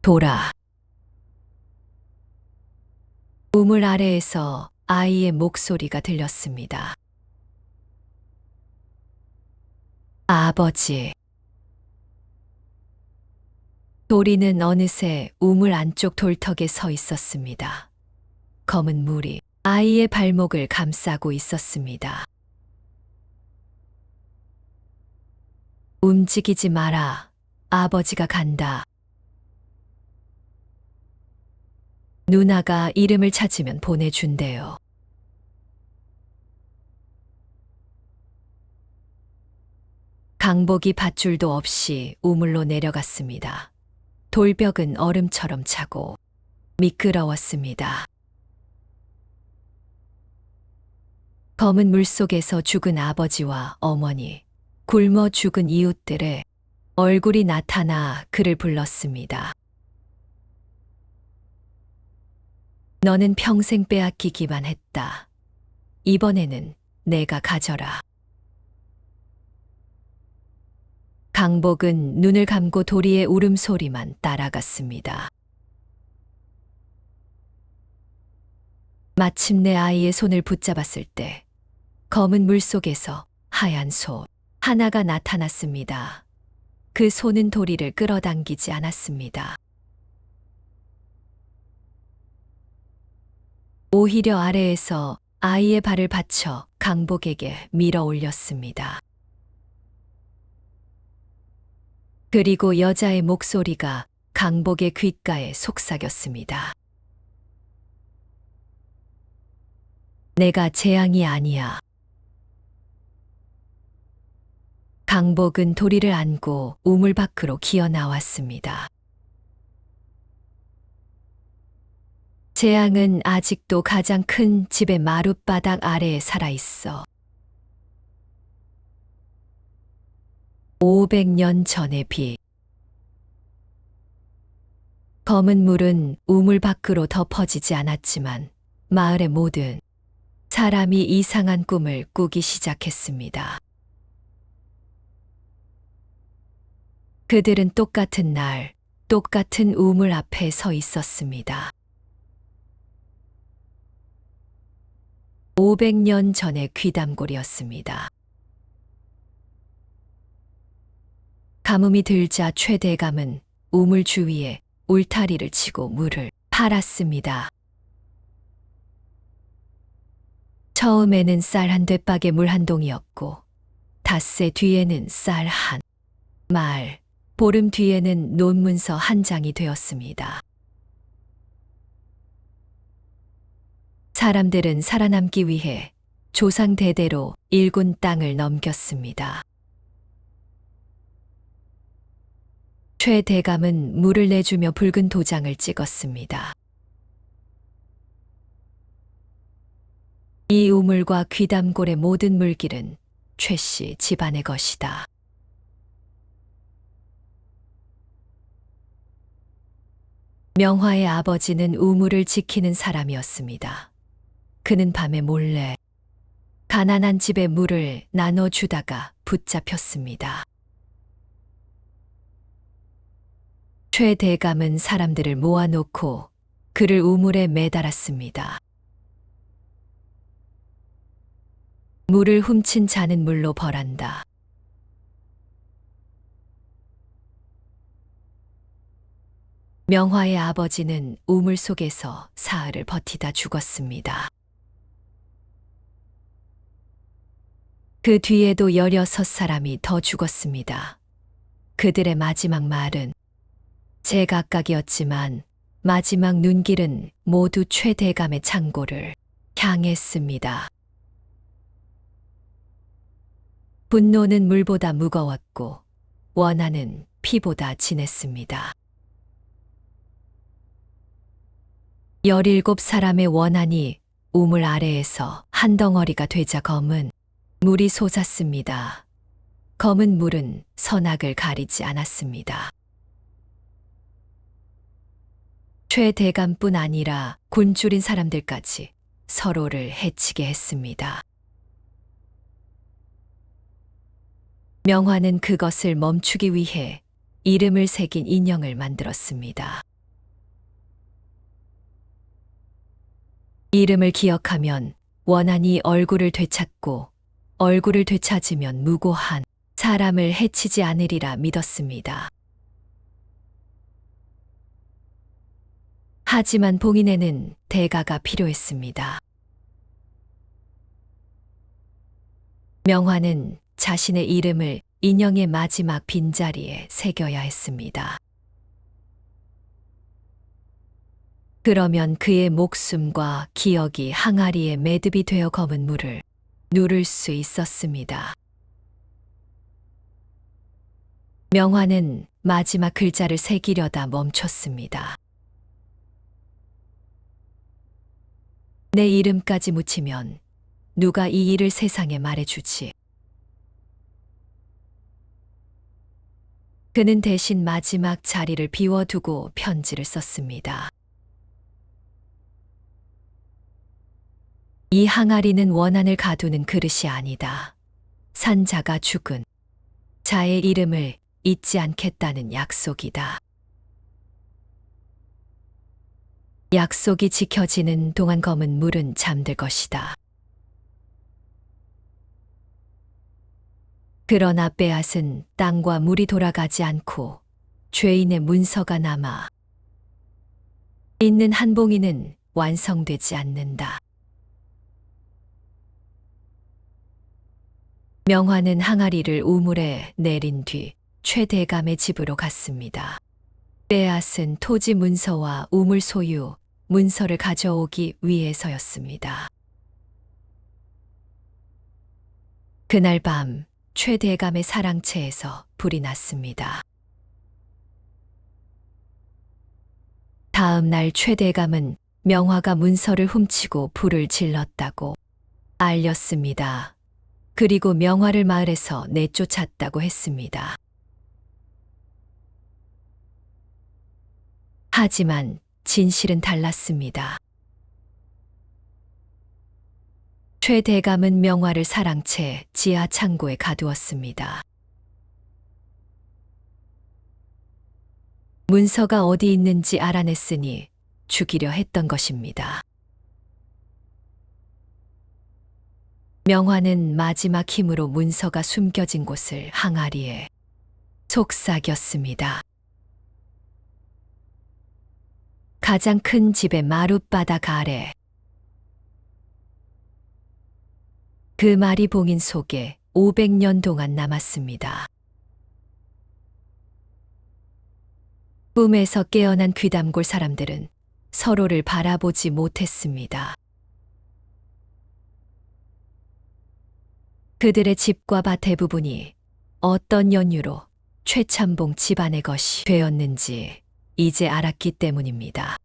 돌아. 우물 아래에서 아이의 목소리가 들렸습니다. 아버지. 도리는 어느새 우물 안쪽 돌턱에 서 있었습니다. 검은 물이 아이의 발목을 감싸고 있었습니다. 움직이지 마라. 아버지가 간다. 누나가 이름을 찾으면 보내준대요. 강복이 밧줄도 없이 우물로 내려갔습니다. 돌벽은 얼음처럼 차고 미끄러웠습니다. 검은 물속에서 죽은 아버지와 어머니, 굶어 죽은 이웃들의 얼굴이 나타나 그를 불렀습니다. 너는 평생 빼앗기기만 했다. 이번에는 내가 가져라. 강복은 눈을 감고 도리의 울음소리만 따라갔습니다. 마침내 아이의 손을 붙잡았을 때 검은 물속에서 하얀 손 하나가 나타났습니다. 그 손은 도리를 끌어당기지 않았습니다. 오히려 아래에서 아이의 발을 받쳐 강복에게 밀어 올렸습니다. 그리고 여자의 목소리가 강복의 귓가에 속삭였습니다. 내가 재앙이 아니야. 강복은 도리를 안고 우물 밖으로 기어 나왔습니다. 재앙은 아직도 가장 큰 집의 마룻바닥 아래에 살아있어. 500년 전의 비. 검은 물은 우물 밖으로 더 퍼지지 않았지만 마을의 모든 사람이 이상한 꿈을 꾸기 시작했습니다. 그들은 똑같은 날, 똑같은 우물 앞에 서 있었습니다. 500년 전의 귀담골이었습니다. 가뭄이 들자 최대감은 우물 주위에 울타리를 치고 물을 팔았습니다. 처음에는 쌀 한 돛박에 물 한 동이었고 닷새 뒤에는 쌀 한 말, 보름 뒤에는 논문서 한 장이 되었습니다. 사람들은 살아남기 위해 조상 대대로 일군 땅을 넘겼습니다. 최 대감은 물을 내주며 붉은 도장을 찍었습니다. 이 우물과 귀담골의 모든 물길은 최씨 집안의 것이다. 명화의 아버지는 우물을 지키는 사람이었습니다. 그는 밤에 몰래 가난한 집에 물을 나눠주다가 붙잡혔습니다. 최 대감은 사람들을 모아놓고 그를 우물에 매달았습니다. 물을 훔친 자는 물로 벌한다. 명화의 아버지는 우물 속에서 사흘을 버티다 죽었습니다. 그 뒤에도 16사람이 더 죽었습니다. 그들의 마지막 말은 제각각이었지만 마지막 눈길은 모두 최 대감의 창고를 향했습니다. 분노는 물보다 무거웠고 원한은 피보다 진했습니다. 17사람의 원한이 우물 아래에서 한 덩어리가 되자 검은 물이 솟았습니다. 검은 물은 선악을 가리지 않았습니다. 최 대감뿐 아니라 굶주린 사람들까지 서로를 해치게 했습니다. 명화는 그것을 멈추기 위해 이름을 새긴 인형을 만들었습니다. 이름을 기억하면 원한이 얼굴을 되찾고 얼굴을 되찾으면 무고한 사람을 해치지 않으리라 믿었습니다. 하지만 봉인에는 대가가 필요했습니다. 명화는 자신의 이름을 인형의 마지막 빈자리에 새겨야 했습니다. 그러면 그의 목숨과 기억이 항아리에 매듭이 되어 검은 물을 누를 수 있었습니다. 명화는 마지막 글자를 새기려다 멈췄습니다. 내 이름까지 묻히면 누가 이 일을 세상에 말해주지? 그는 대신 마지막 자리를 비워두고 편지를 썼습니다. 이 항아리는 원한을 가두는 그릇이 아니다. 산자가 죽은 자의 이름을 잊지 않겠다는 약속이다. 약속이 지켜지는 동안 검은 물은 잠들 것이다. 그러나 빼앗은 땅과 물이 돌아가지 않고 죄인의 문서가 남아 있는 한 봉인은 완성되지 않는다. 명화는 항아리를 우물에 내린 뒤 최 대감의 집으로 갔습니다. 빼앗은 토지 문서와 우물 소유, 문서를 가져오기 위해서였습니다. 그날 밤 최 대감의 사랑채에서 불이 났습니다. 다음 날 최 대감은 명화가 문서를 훔치고 불을 질렀다고 알렸습니다. 그리고 명화를 마을에서 내쫓았다고 했습니다. 하지만 진실은 달랐습니다. 최 대감은 명화를 사랑채 지하 창고에 가두었습니다. 문서가 어디 있는지 알아냈으니 죽이려 했던 것입니다. 명화는 마지막 힘으로 문서가 숨겨진 곳을 항아리에 속삭였습니다. 가장 큰 집의 마룻바닥 아래 그 말이 봉인 속에 500년 동안 남았습니다. 꿈에서 깨어난 귀담골 사람들은 서로를 바라보지 못했습니다. 그들의 집과 밭 대부분이 어떤 연유로 최참봉 집안의 것이 되었는지 이제 알았기 때문입니다.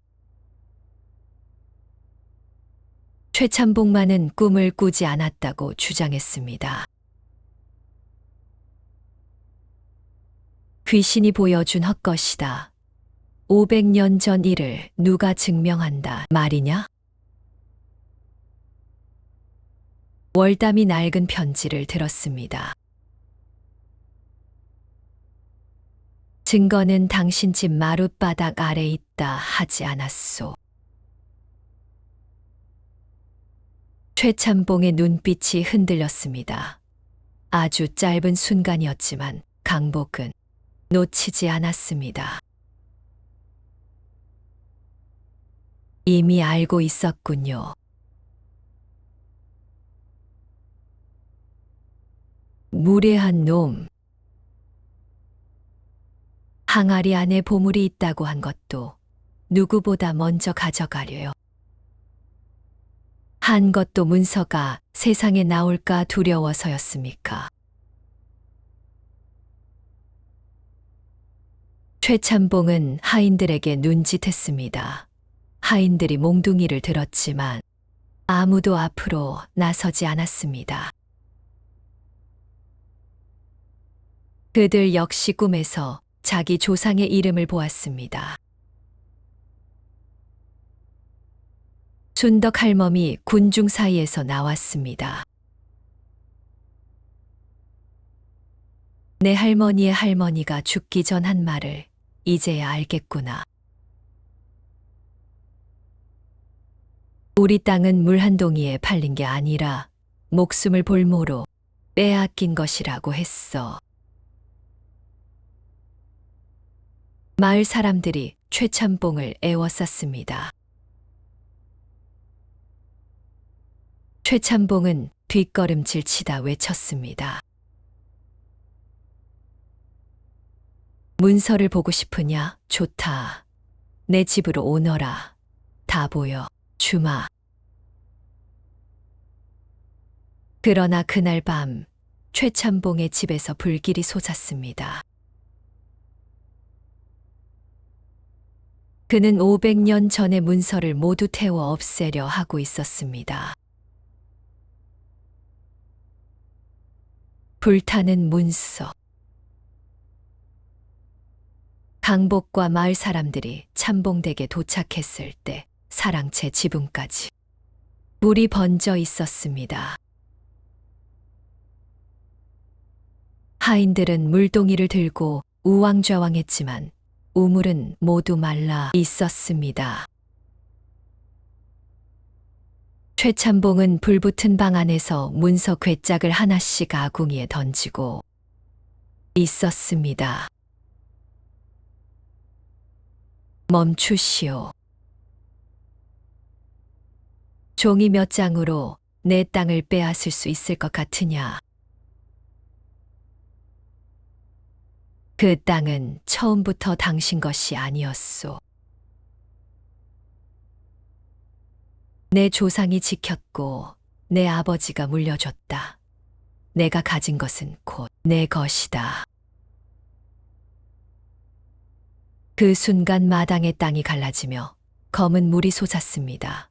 최참봉만은 꿈을 꾸지 않았다고 주장했습니다. 귀신이 보여준 헛것이다. 500년 전 일을 누가 증명한다 말이냐? 월담이 낡은 편지를 들었습니다. 증거는 당신 집 마룻바닥 아래 있다 하지 않았소. 최참봉의 눈빛이 흔들렸습니다. 아주 짧은 순간이었지만 강복은 놓치지 않았습니다. 이미 알고 있었군요. 무례한 놈. 항아리 안에 보물이 있다고 한 것도 누구보다 먼저 가져가려요. 한 것도 문서가 세상에 나올까 두려워서였습니까? 최참봉은 하인들에게 눈짓했습니다. 하인들이 몽둥이를 들었지만 아무도 앞으로 나서지 않았습니다. 그들 역시 꿈에서 자기 조상의 이름을 보았습니다. 순덕 할멈이 군중 사이에서 나왔습니다. 내 할머니의 할머니가 죽기 전 한 말을 이제야 알겠구나. 우리 땅은 물 한 동이에 팔린 게 아니라 목숨을 볼모로 빼앗긴 것이라고 했어. 마을 사람들이 최참봉을 애워쌌습니다. 최참봉은 뒷걸음질 치다 외쳤습니다. 문서를 보고 싶으냐? 좋다. 내 집으로 오너라. 다 보여. 주마. 그러나 그날 밤 최참봉의 집에서 불길이 솟았습니다. 그는 500년 전의 문서를 모두 태워 없애려 하고 있었습니다. 불타는 문서. 강복과 마을 사람들이 참봉댁에 도착했을 때 사랑채 지붕까지 불이 번져 있었습니다. 하인들은 물동이를 들고 우왕좌왕했지만 우물은 모두 말라 있었습니다. 최참봉은 불붙은 방 안에서 문서 괴짝을 하나씩 아궁이에 던지고 있었습니다. 멈추시오. 종이 몇 장으로 내 땅을 빼앗을 수 있을 것 같으냐? 그 땅은 처음부터 당신 것이 아니었소. 내 조상이 지켰고 내 아버지가 물려줬다. 내가 가진 것은 곧 내 것이다. 그 순간 마당의 땅이 갈라지며 검은 물이 솟았습니다.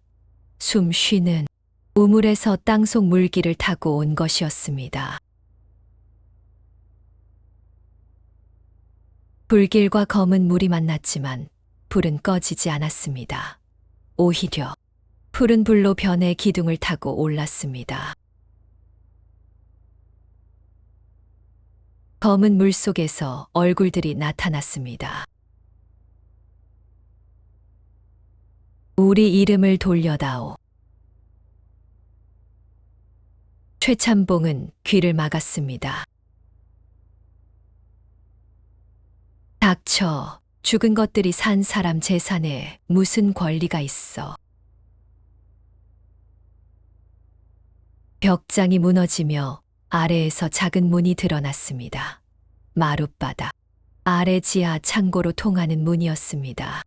숨 쉬는 우물에서 땅속 물기를 타고 온 것이었습니다. 불길과 검은 물이 만났지만 불은 꺼지지 않았습니다. 오히려 푸른 불로 변해 기둥을 타고 올랐습니다. 검은 물 속에서 얼굴들이 나타났습니다. 우리 이름을 돌려다오. 최참봉은 귀를 막았습니다. 닥쳐. 죽은 것들이 산 사람 재산에 무슨 권리가 있어. 벽장이 무너지며 아래에서 작은 문이 드러났습니다. 마룻바닥 아래 지하 창고로 통하는 문이었습니다.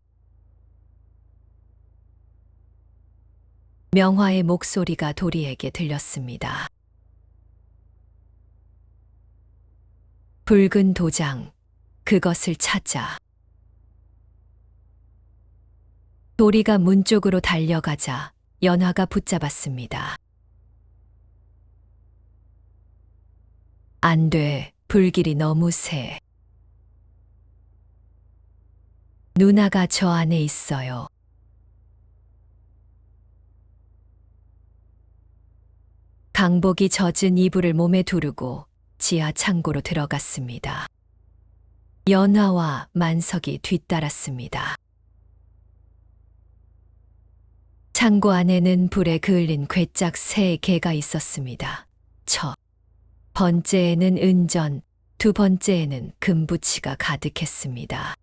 명화의 목소리가 도리에게 들렸습니다. 붉은 도장, 그것을 찾아. 도리가 문 쪽으로 달려가자 연화가 붙잡았습니다. 안 돼, 불길이 너무 세. 누나가 저 안에 있어요. 강복이 젖은 이불을 몸에 두르고 지하 창고로 들어갔습니다. 연화와 만석이 뒤따랐습니다. 창고 안에는 불에 그을린 괴짝 3개가 있었습니다. 첫 번째에는 은전, 두 번째에는 금부치가 가득했습니다.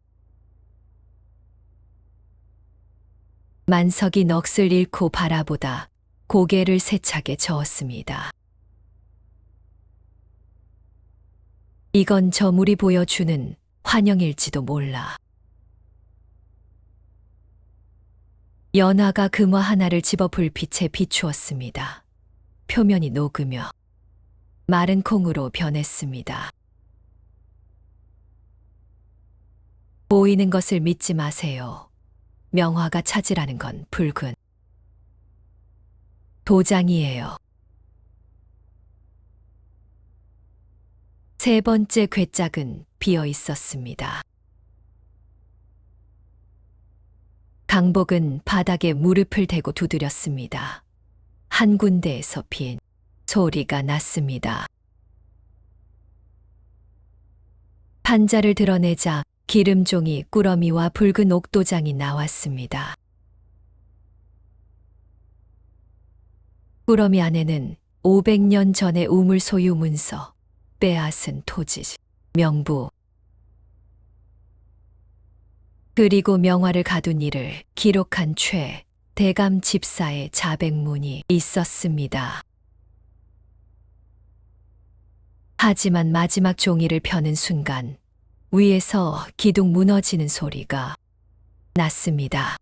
만석이 넋을 잃고 바라보다 고개를 세차게 저었습니다. 이건 저물이 보여주는 환영일지도 몰라. 연화가 금화 하나를 집어 불빛에 비추었습니다. 표면이 녹으며 마른 콩으로 변했습니다. 보이는 것을 믿지 마세요. 명화가 찾으라는 건 붉은 도장이에요. 세 번째 괴짝은 비어 있었습니다. 강복은 바닥에 무릎을 대고 두드렸습니다. 한 군데에서 빈 소리가 났습니다. 판자를 드러내자 기름종이 꾸러미와 붉은 옥도장이 나왔습니다. 꾸러미 안에는 500년 전의 우물 소유 문서, 빼앗은 토지, 명부, 그리고 명화를 가둔 이를 기록한 대감 집사의 자백문이 있었습니다. 하지만 마지막 종이를 펴는 순간 위에서 기둥 무너지는 소리가 났습니다.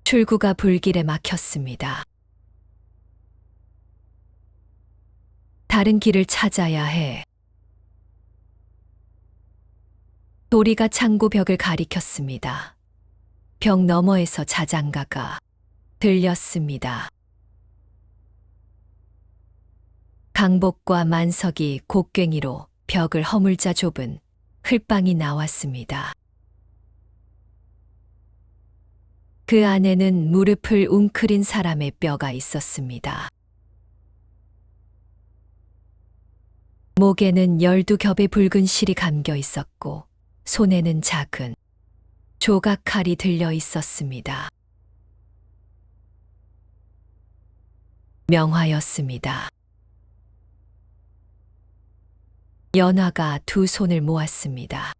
출구가 불길에 막혔습니다. 다른 길을 찾아야 해. 도리가 창고 벽을 가리켰습니다. 벽 너머에서 자장가가 들렸습니다. 강복과 만석이 곡괭이로 벽을 허물자 좁은 흘방이 나왔습니다. 그 안에는 무릎을 웅크린 사람의 뼈가 있었습니다. 목에는 12겹의 붉은 실이 감겨 있었고 손에는 작은 조각칼이 들려 있었습니다. 명화였습니다. 연화가 두 손을 모았습니다.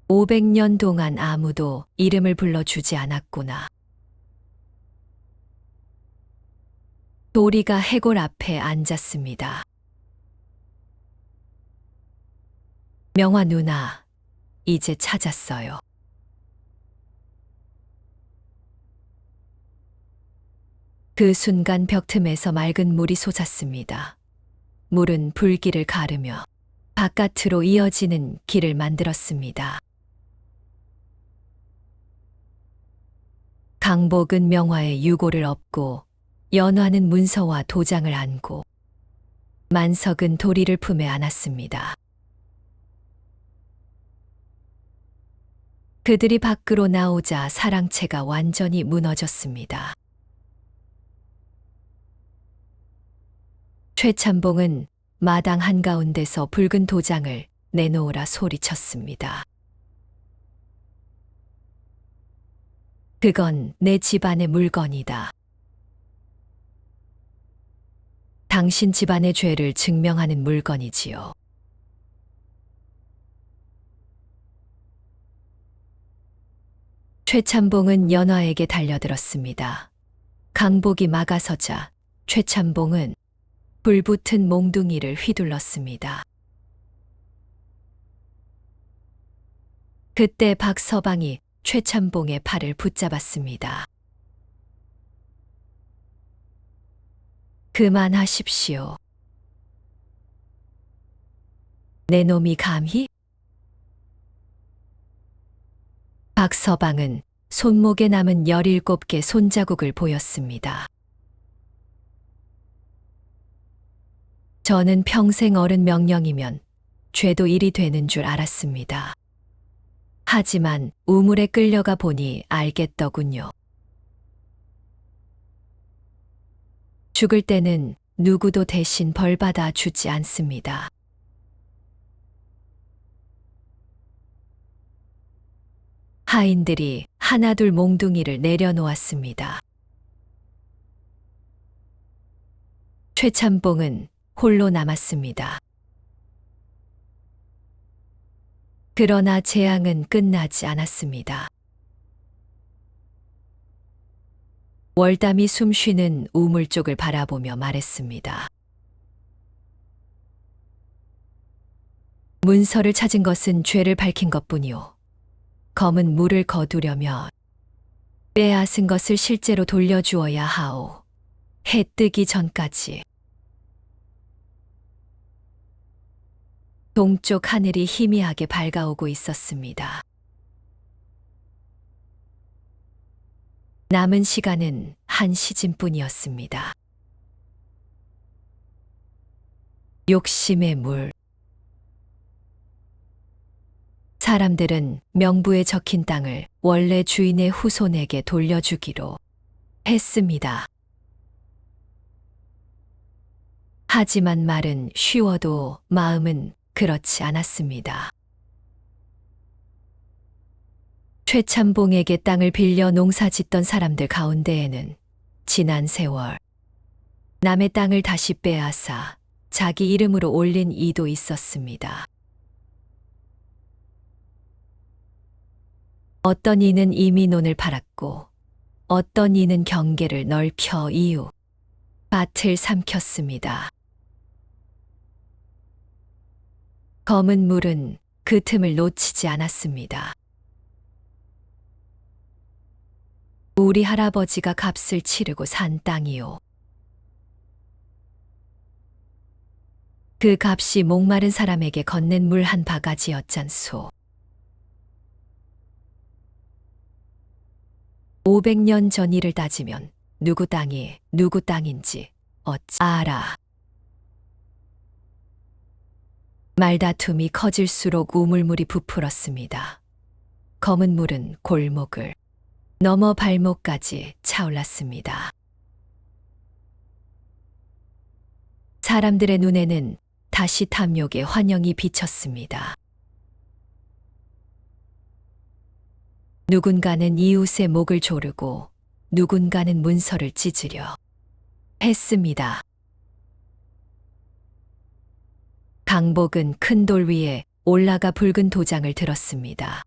500년 동안 아무도 이름을 불러주지 않았구나. 도리가 해골 앞에 앉았습니다. 명화 누나, 이제 찾았어요. 그 순간 벽 틈에서 맑은 물이 솟았습니다. 물은 불길을 가르며 바깥으로 이어지는 길을 만들었습니다. 강복은 명화의 유골을 업고 연화는 문서와 도장을 안고 만석은 도리를 품에 안았습니다. 그들이 밖으로 나오자 사랑채가 완전히 무너졌습니다. 최참봉은 마당 한가운데서 붉은 도장을 내놓으라 소리쳤습니다. 그건 내 집안의 물건이다. 당신 집안의 죄를 증명하는 물건이지요. 최참봉은 연화에게 달려들었습니다. 강복이 막아서자 최참봉은 불붙은 몽둥이를 휘둘렀습니다. 그때 박서방이 최참봉의 팔을 붙잡았습니다. 그만하십시오. 내 놈이 감히? 박서방은 손목에 남은 17개 손자국을 보였습니다. 저는 평생 어른 명령이면 죄도 일이 되는 줄 알았습니다. 하지만 우물에 끌려가 보니 알겠더군요. 죽을 때는 누구도 대신 벌받아 주지 않습니다. 하인들이 하나둘 몽둥이를 내려놓았습니다. 최참봉은 홀로 남았습니다. 그러나 재앙은 끝나지 않았습니다. 월담이 숨쉬는 우물 쪽을 바라보며 말했습니다. 문서를 찾은 것은 죄를 밝힌 것뿐이요. 검은 물을 거두려면 빼앗은 것을 실제로 돌려주어야 하오. 해 뜨기 전까지. 동쪽 하늘이 희미하게 밝아오고 있었습니다. 남은 시간은 한 시즌뿐이었습니다. 욕심의 물. 사람들은 명부에 적힌 땅을 원래 주인의 후손에게 돌려주기로 했습니다. 하지만 말은 쉬워도 마음은 그렇지 않았습니다. 최참봉에게 땅을 빌려 농사 짓던 사람들 가운데에는 지난 세월 남의 땅을 다시 빼앗아 자기 이름으로 올린 이도 있었습니다. 어떤 이는 이미 논을 팔았고 어떤 이는 경계를 넓혀 이유 밭을 삼켰습니다. 검은 물은 그 틈을 놓치지 않았습니다. 우리 할아버지가 값을 치르고 산 땅이요. 그 값이 목마른 사람에게 건넨 물 한 바가지였잖소. 500년 전 일을 따지면 누구 땅이 누구 땅인지 어찌 알아. 말다툼이 커질수록 우물물이 부풀었습니다. 검은 물은 골목을 넘어 발목까지 차올랐습니다. 사람들의 눈에는 다시 탐욕의 환영이 비쳤습니다. 누군가는 이웃의 목을 조르고 누군가는 문서를 찢으려 했습니다. 강복은 큰 돌 위에 올라가 붉은 도장을 들었습니다.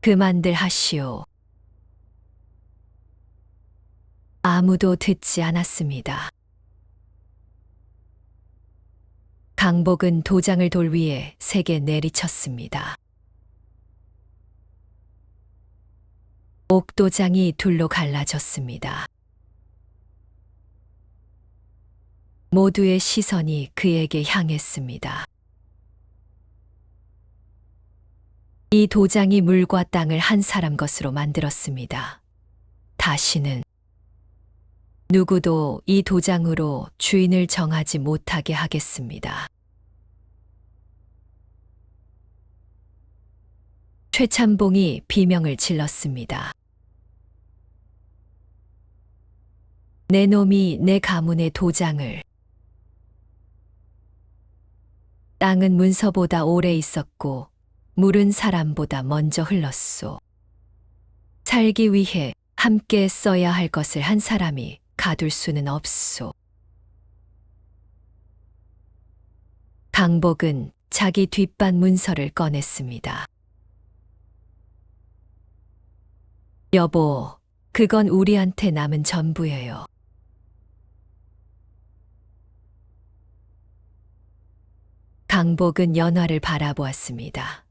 그만들 하시오. 아무도 듣지 않았습니다. 강복은 도장을 돌 위에 세게 내리쳤습니다. 옥도장이 둘로 갈라졌습니다. 모두의 시선이 그에게 향했습니다. 이 도장이 물과 땅을 한 사람 것으로 만들었습니다. 다시는 누구도 이 도장으로 주인을 정하지 못하게 하겠습니다. 최참봉이 비명을 질렀습니다. 내 놈이 내 가문의 도장을. 땅은 문서보다 오래 있었고 물은 사람보다 먼저 흘렀소. 살기 위해 함께 써야 할 것을 한 사람이 가둘 수는 없소. 강복은 자기 뒷밭 문서를 꺼냈습니다. 여보, 그건 우리한테 남은 전부예요. 강복은 연화를 바라보았습니다.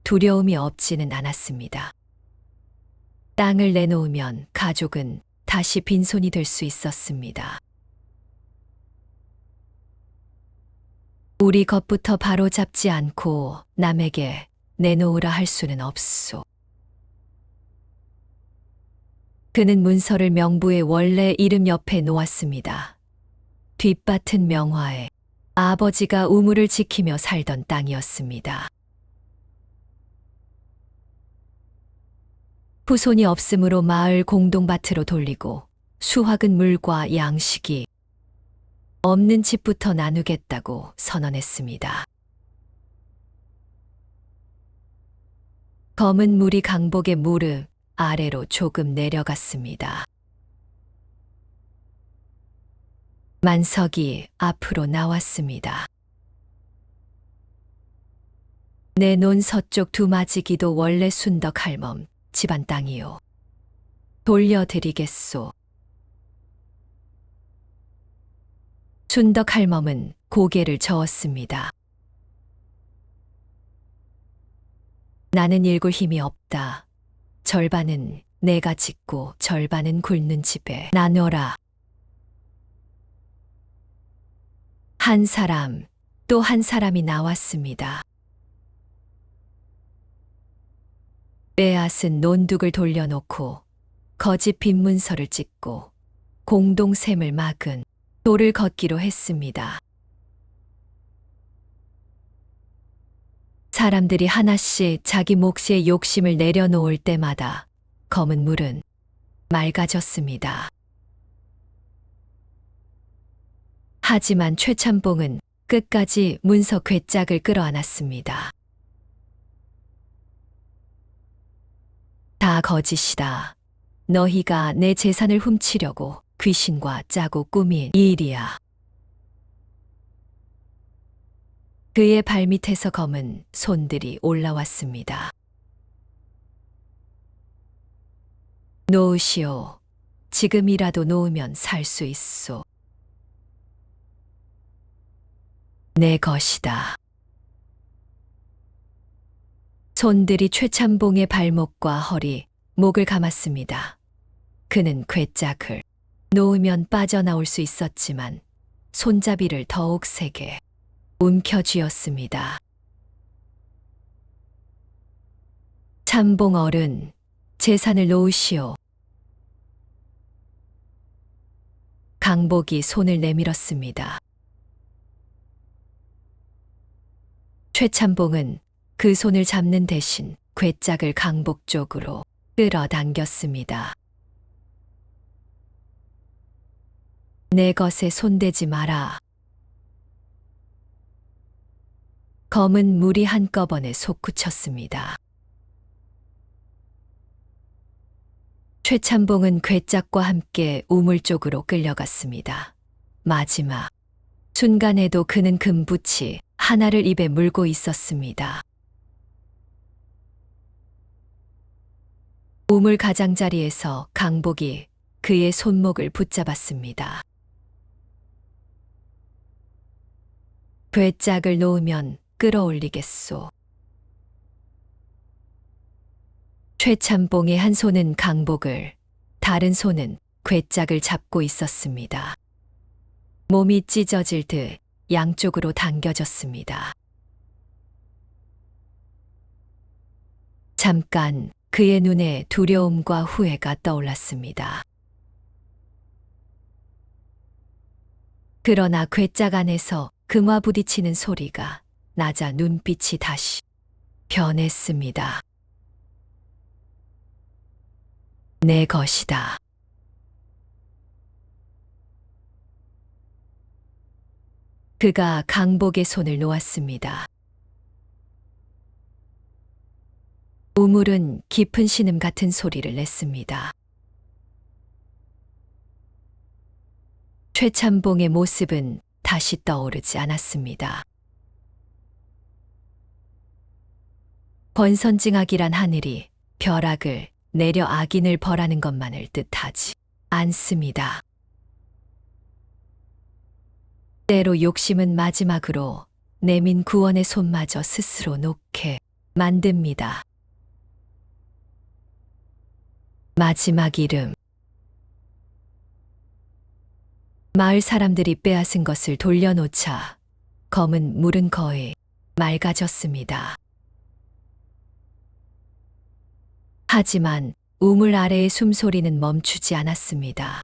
두려움이 없지는 않았습니다. 땅을 내놓으면 가족은 다시 빈손이 될 수 있었습니다. 우리 것부터 바로 잡지 않고 남에게 내놓으라 할 수는 없소. 그는 문서를 명부의 원래 이름 옆에 놓았습니다. 뒷밭은 명화에 아버지가 우물을 지키며 살던 땅이었습니다. 후손이 없으므로 마을 공동밭으로 돌리고 수확은 물과 양식이 없는 집부터 나누겠다고 선언했습니다. 검은 물이 강복의 무릎 아래로 조금 내려갔습니다. 만석이 앞으로 나왔습니다. 내 논 서쪽 두마지기도 원래 순덕 할멈 집안 땅이요. 돌려드리겠소. 순덕 할멈은 고개를 저었습니다. 나는 일굴 힘이 없다. 절반은 내가 짓고 절반은 굶는 집에 나눠라. 한 사람, 또 한 사람이 나왔습니다. 빼앗은 논둑을 돌려놓고 거짓 빈문서를 찍고 공동샘을 막은 돌을 걷기로 했습니다. 사람들이 하나씩 자기 몫의 욕심을 내려놓을 때마다 검은 물은 맑아졌습니다. 하지만 최참봉은 끝까지 문서 괴짝을 끌어안았습니다. 다 거짓이다. 너희가 내 재산을 훔치려고 귀신과 짜고 꾸민 이 일이야. 그의 발밑에서 검은 손들이 올라왔습니다. 놓으시오. 지금이라도 놓으면 살 수 있소. 내 것이다. 손들이 최참봉의 발목과 허리, 목을 감았습니다. 그는 괴짝을 놓으면 빠져나올 수 있었지만 손잡이를 더욱 세게 움켜쥐었습니다. 참봉 어른, 재산을 놓으시오. 강복이 손을 내밀었습니다. 최참봉은 그 손을 잡는 대신 괴짝을 강복 쪽으로 끌어당겼습니다. 내 것에 손대지 마라. 검은 물이 한꺼번에 솟구쳤습니다. 최참봉은 괴짝과 함께 우물 쪽으로 끌려갔습니다. 마지막 순간에도 그는 금붙이 하나를 입에 물고 있었습니다. 우물 가장자리에서 강복이 그의 손목을 붙잡았습니다. 괴짝을 놓으면 끌어올리겠소. 최참봉의 한 손은 강복을, 다른 손은 괴짝을 잡고 있었습니다. 몸이 찢어질 듯 양쪽으로 당겨졌습니다. 잠깐 그의 눈에 두려움과 후회가 떠올랐습니다. 그러나 괴짝 안에서 금화 부딪히는 소리가 나자 눈빛이 다시 변했습니다. 내 것이다. 그가 강복의 손을 놓았습니다. 우물은 깊은 신음 같은 소리를 냈습니다. 최참봉의 모습은 다시 떠오르지 않았습니다. 권선징악이란 하늘이 벼락을 내려 악인을 벌하는 것만을 뜻하지 않습니다. 때로 욕심은 마지막으로 내민 구원의 손마저 스스로 놓게 만듭니다. 마지막 이름. 마을 사람들이 빼앗은 것을 돌려놓자 검은 물은 거의 맑아졌습니다. 하지만 우물 아래의 숨소리는 멈추지 않았습니다.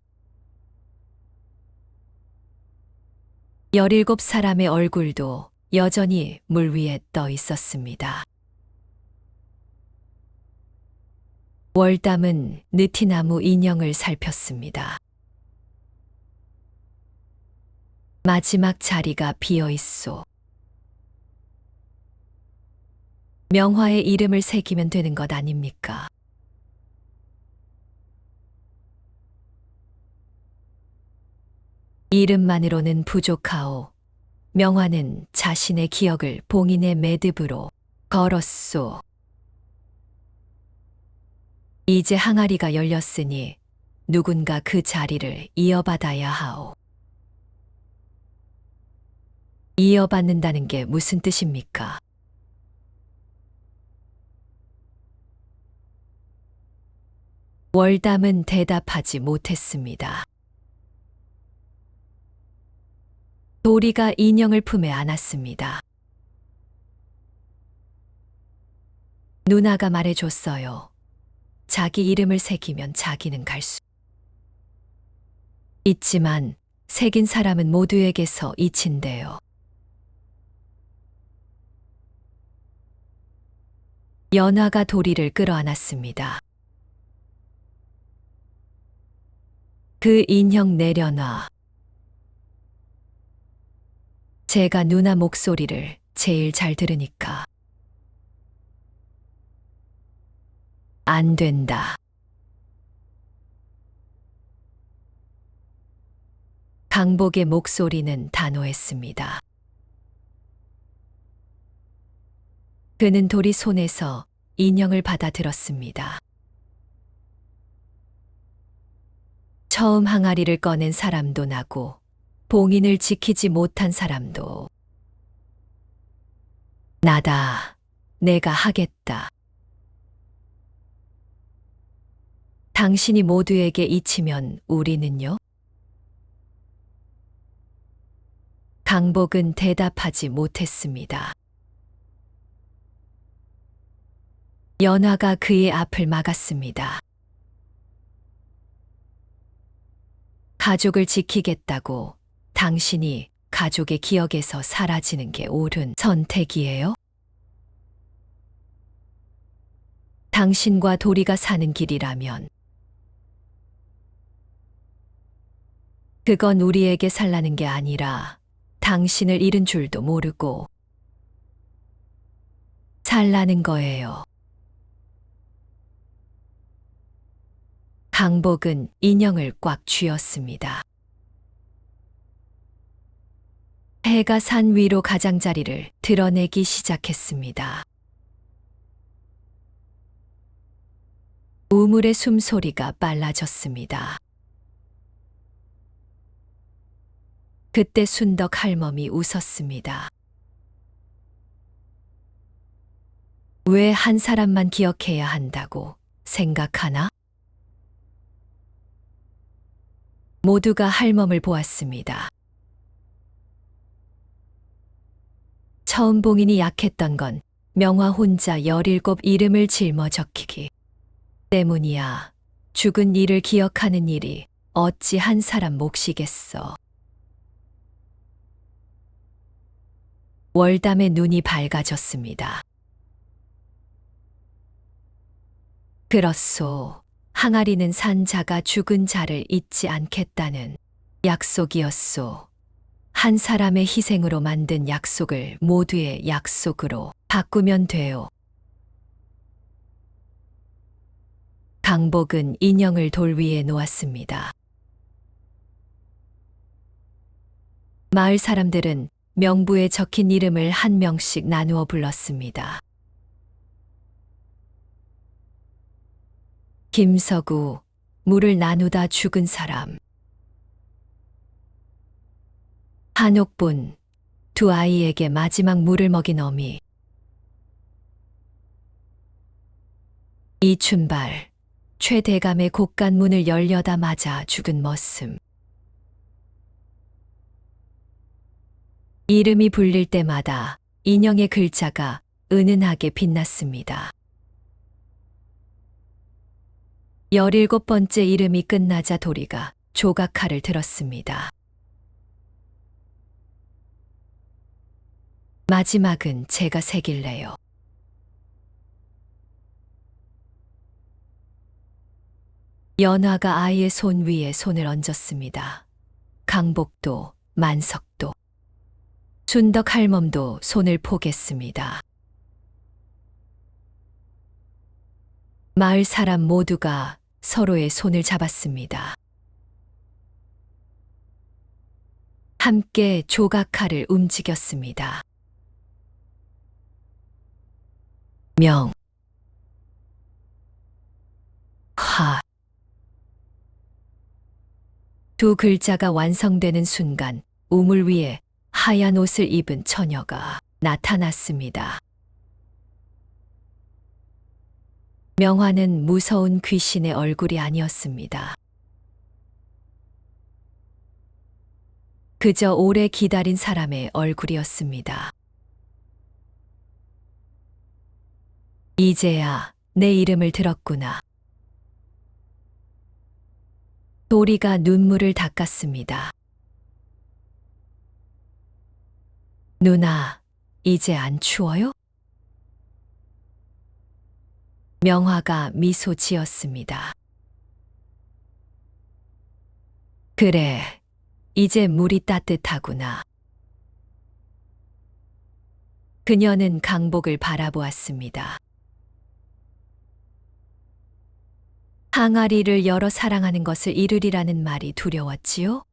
17사람의 얼굴도 여전히 물 위에 떠 있었습니다. 월담은 느티나무 인형을 살폈습니다. 마지막 자리가 비어 있소. 명화에 이름을 새기면 되는 것 아닙니까? 이름만으로는 부족하오. 명화는 자신의 기억을 봉인의 매듭으로 걸었소. 이제 항아리가 열렸으니 누군가 그 자리를 이어받아야 하오. 이어받는다는 게 무슨 뜻입니까? 월담은 대답하지 못했습니다. 도리가 인형을 품에 안았습니다. 누나가 말해줬어요. 자기 이름을 새기면 자기는 갈 수 있지만 새긴 사람은 모두에게서 잊힌대요. 연화가 도리를 끌어안았습니다. 그 인형 내려놔. 제가 누나 목소리를 제일 잘 들으니까. 안 된다. 강복의 목소리는 단호했습니다. 그는 도리 손에서 인형을 받아들었습니다. 처음 항아리를 꺼낸 사람도 나고 봉인을 지키지 못한 사람도 나다. 내가 하겠다. 당신이 모두에게 잊히면 우리는요? 강복은 대답하지 못했습니다. 연화가 그의 앞을 막았습니다. 가족을 지키겠다고 당신이 가족의 기억에서 사라지는 게 옳은 선택이에요? 당신과 도리가 사는 길이라면 그건 우리에게 살라는 게 아니라 당신을 잃은 줄도 모르고 살라는 거예요. 강복은 인형을 꽉 쥐었습니다. 해가 산 위로 가장자리를 드러내기 시작했습니다. 우물의 숨소리가 빨라졌습니다. 그때 순덕 할멈이 웃었습니다. 왜 한 사람만 기억해야 한다고 생각하나? 모두가 할멈을 보았습니다. 처음 봉인이 약했던 건 명화 혼자 17 이름을 짊어 적히기 때문이야. 죽은 이를 기억하는 일이 어찌 한 사람 몫이겠어. 월담의 눈이 밝아졌습니다. 그렇소. 항아리는 산 자가 죽은 자를 잊지 않겠다는 약속이었소. 한 사람의 희생으로 만든 약속을 모두의 약속으로 바꾸면 돼요. 강복은 인형을 돌 위에 놓았습니다. 마을 사람들은 명부에 적힌 이름을 한 명씩 나누어 불렀습니다. 김서구, 물을 나누다 죽은 사람. 한옥분, 두 아이에게 마지막 물을 먹인 어미. 이춘발, 최대감의 곡간문을 열려다 맞아 죽은 머슴. 이름이 불릴 때마다 인형의 글자가 은은하게 빛났습니다. 17번째 이름이 끝나자 도리가 조각칼을 들었습니다. 마지막은 제가 새길래요. 연화가 아이의 손 위에 손을 얹었습니다. 강복도, 만석도, 순덕 할멈도 손을 포겠습니다. 마을 사람 모두가 서로의 손을 잡았습니다. 함께 조각칼을 움직였습니다. 명, 화. 두 글자가 완성되는 순간 우물 위에 하얀 옷을 입은 처녀가 나타났습니다. 명화는 무서운 귀신의 얼굴이 아니었습니다. 그저 오래 기다린 사람의 얼굴이었습니다. 이제야 내 이름을 들었구나. 도리가 눈물을 닦았습니다. 누나, 이제 안 추워요? 명화가 미소 지었습니다. 그래, 이제 물이 따뜻하구나. 그녀는 강복을 바라보았습니다. 항아리를 열어 사랑하는 것을 잃으리라는 말이 두려웠지요?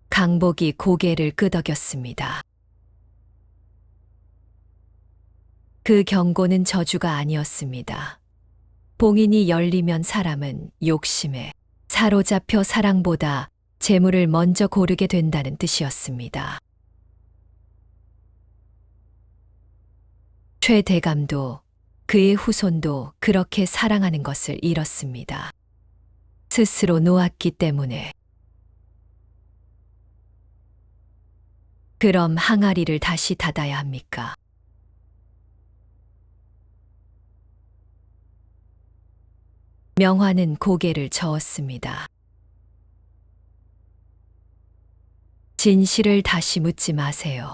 강복이 고개를 끄덕였습니다. 그 경고는 저주가 아니었습니다. 봉인이 열리면 사람은 욕심에 사로잡혀 사랑보다 재물을 먼저 고르게 된다는 뜻이었습니다. 최 대감도 그의 후손도 그렇게 사랑하는 것을 잃었습니다. 스스로 놓았기 때문에. 그럼 항아리를 다시 닫아야 합니까? 명화는 고개를 저었습니다. 진실을 다시 묻지 마세요.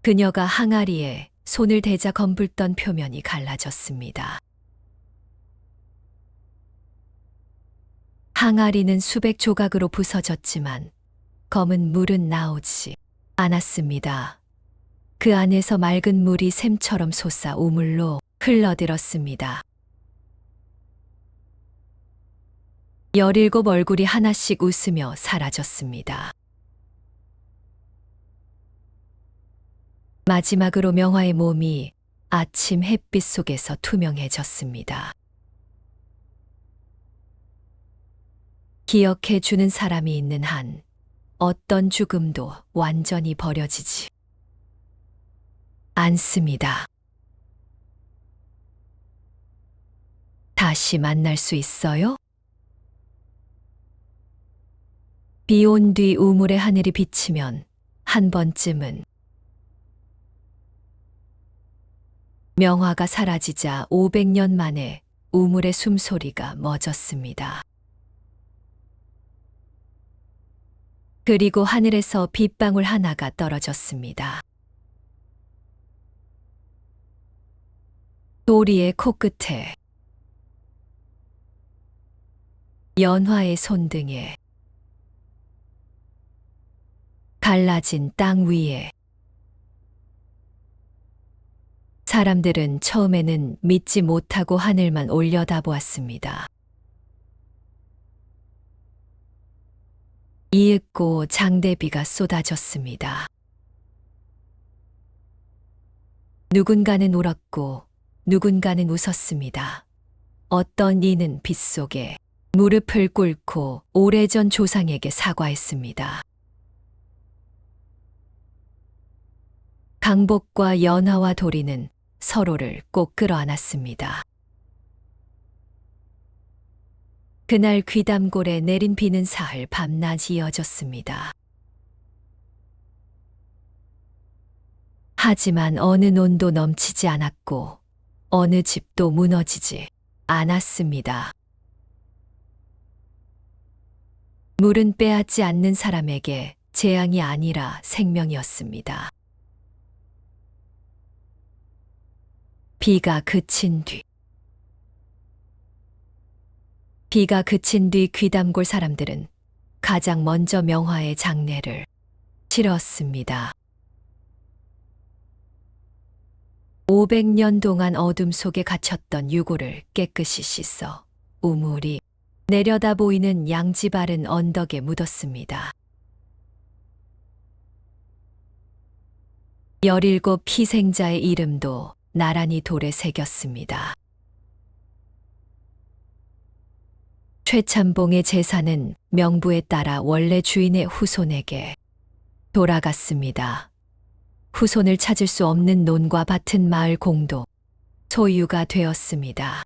그녀가 항아리에 손을 대자 검붉던 표면이 갈라졌습니다. 항아리는 수백 조각으로 부서졌지만 검은 물은 나오지 않았습니다. 그 안에서 맑은 물이 샘처럼 솟아 우물로 흘러들었습니다. 17 얼굴이 하나씩 웃으며 사라졌습니다. 마지막으로 명화의 몸이 아침 햇빛 속에서 투명해졌습니다. 기억해 주는 사람이 있는 한 어떤 죽음도 완전히 버려지지 않습니다. 다시 만날 수 있어요? 비 온 뒤 우물의 하늘이 비치면 한 번쯤은 명화가 사라지자 500년 만에 우물의 숨소리가 멎었습니다. 그리고 하늘에서 빗방울 하나가 떨어졌습니다. 도리의 코끝에, 연화의 손등에, 갈라진 땅 위에. 사람들은 처음에는 믿지 못하고 하늘만 올려다보았습니다. 이윽고 장대비가 쏟아졌습니다. 누군가는 울었고 누군가는 웃었습니다. 어떤 이는 빗속에 무릎을 꿇고 오래전 조상에게 사과했습니다. 강복과 연화와 도리는 서로를 꼭 끌어안았습니다. 그날 귀담골에 내린 비는 사흘 밤낮 이어졌습니다. 하지만 어느 논도 넘치지 않았고 어느 집도 무너지지 않았습니다. 물은 빼앗지 않는 사람에게 재앙이 아니라 생명이었습니다. 비가 그친 뒤 귀담골 사람들은 가장 먼저 명화의 장례를 치렀습니다. 500년 동안 어둠 속에 갇혔던 유골을 깨끗이 씻어 우물이 내려다 보이는 양지 바른 언덕에 묻었습니다. 17 희생자의 이름도 나란히 돌에 새겼습니다. 최참봉의 재산은 명부에 따라 원래 주인의 후손에게 돌아갔습니다. 후손을 찾을 수 없는 논과 밭은 마을 공동 소유가 되었습니다.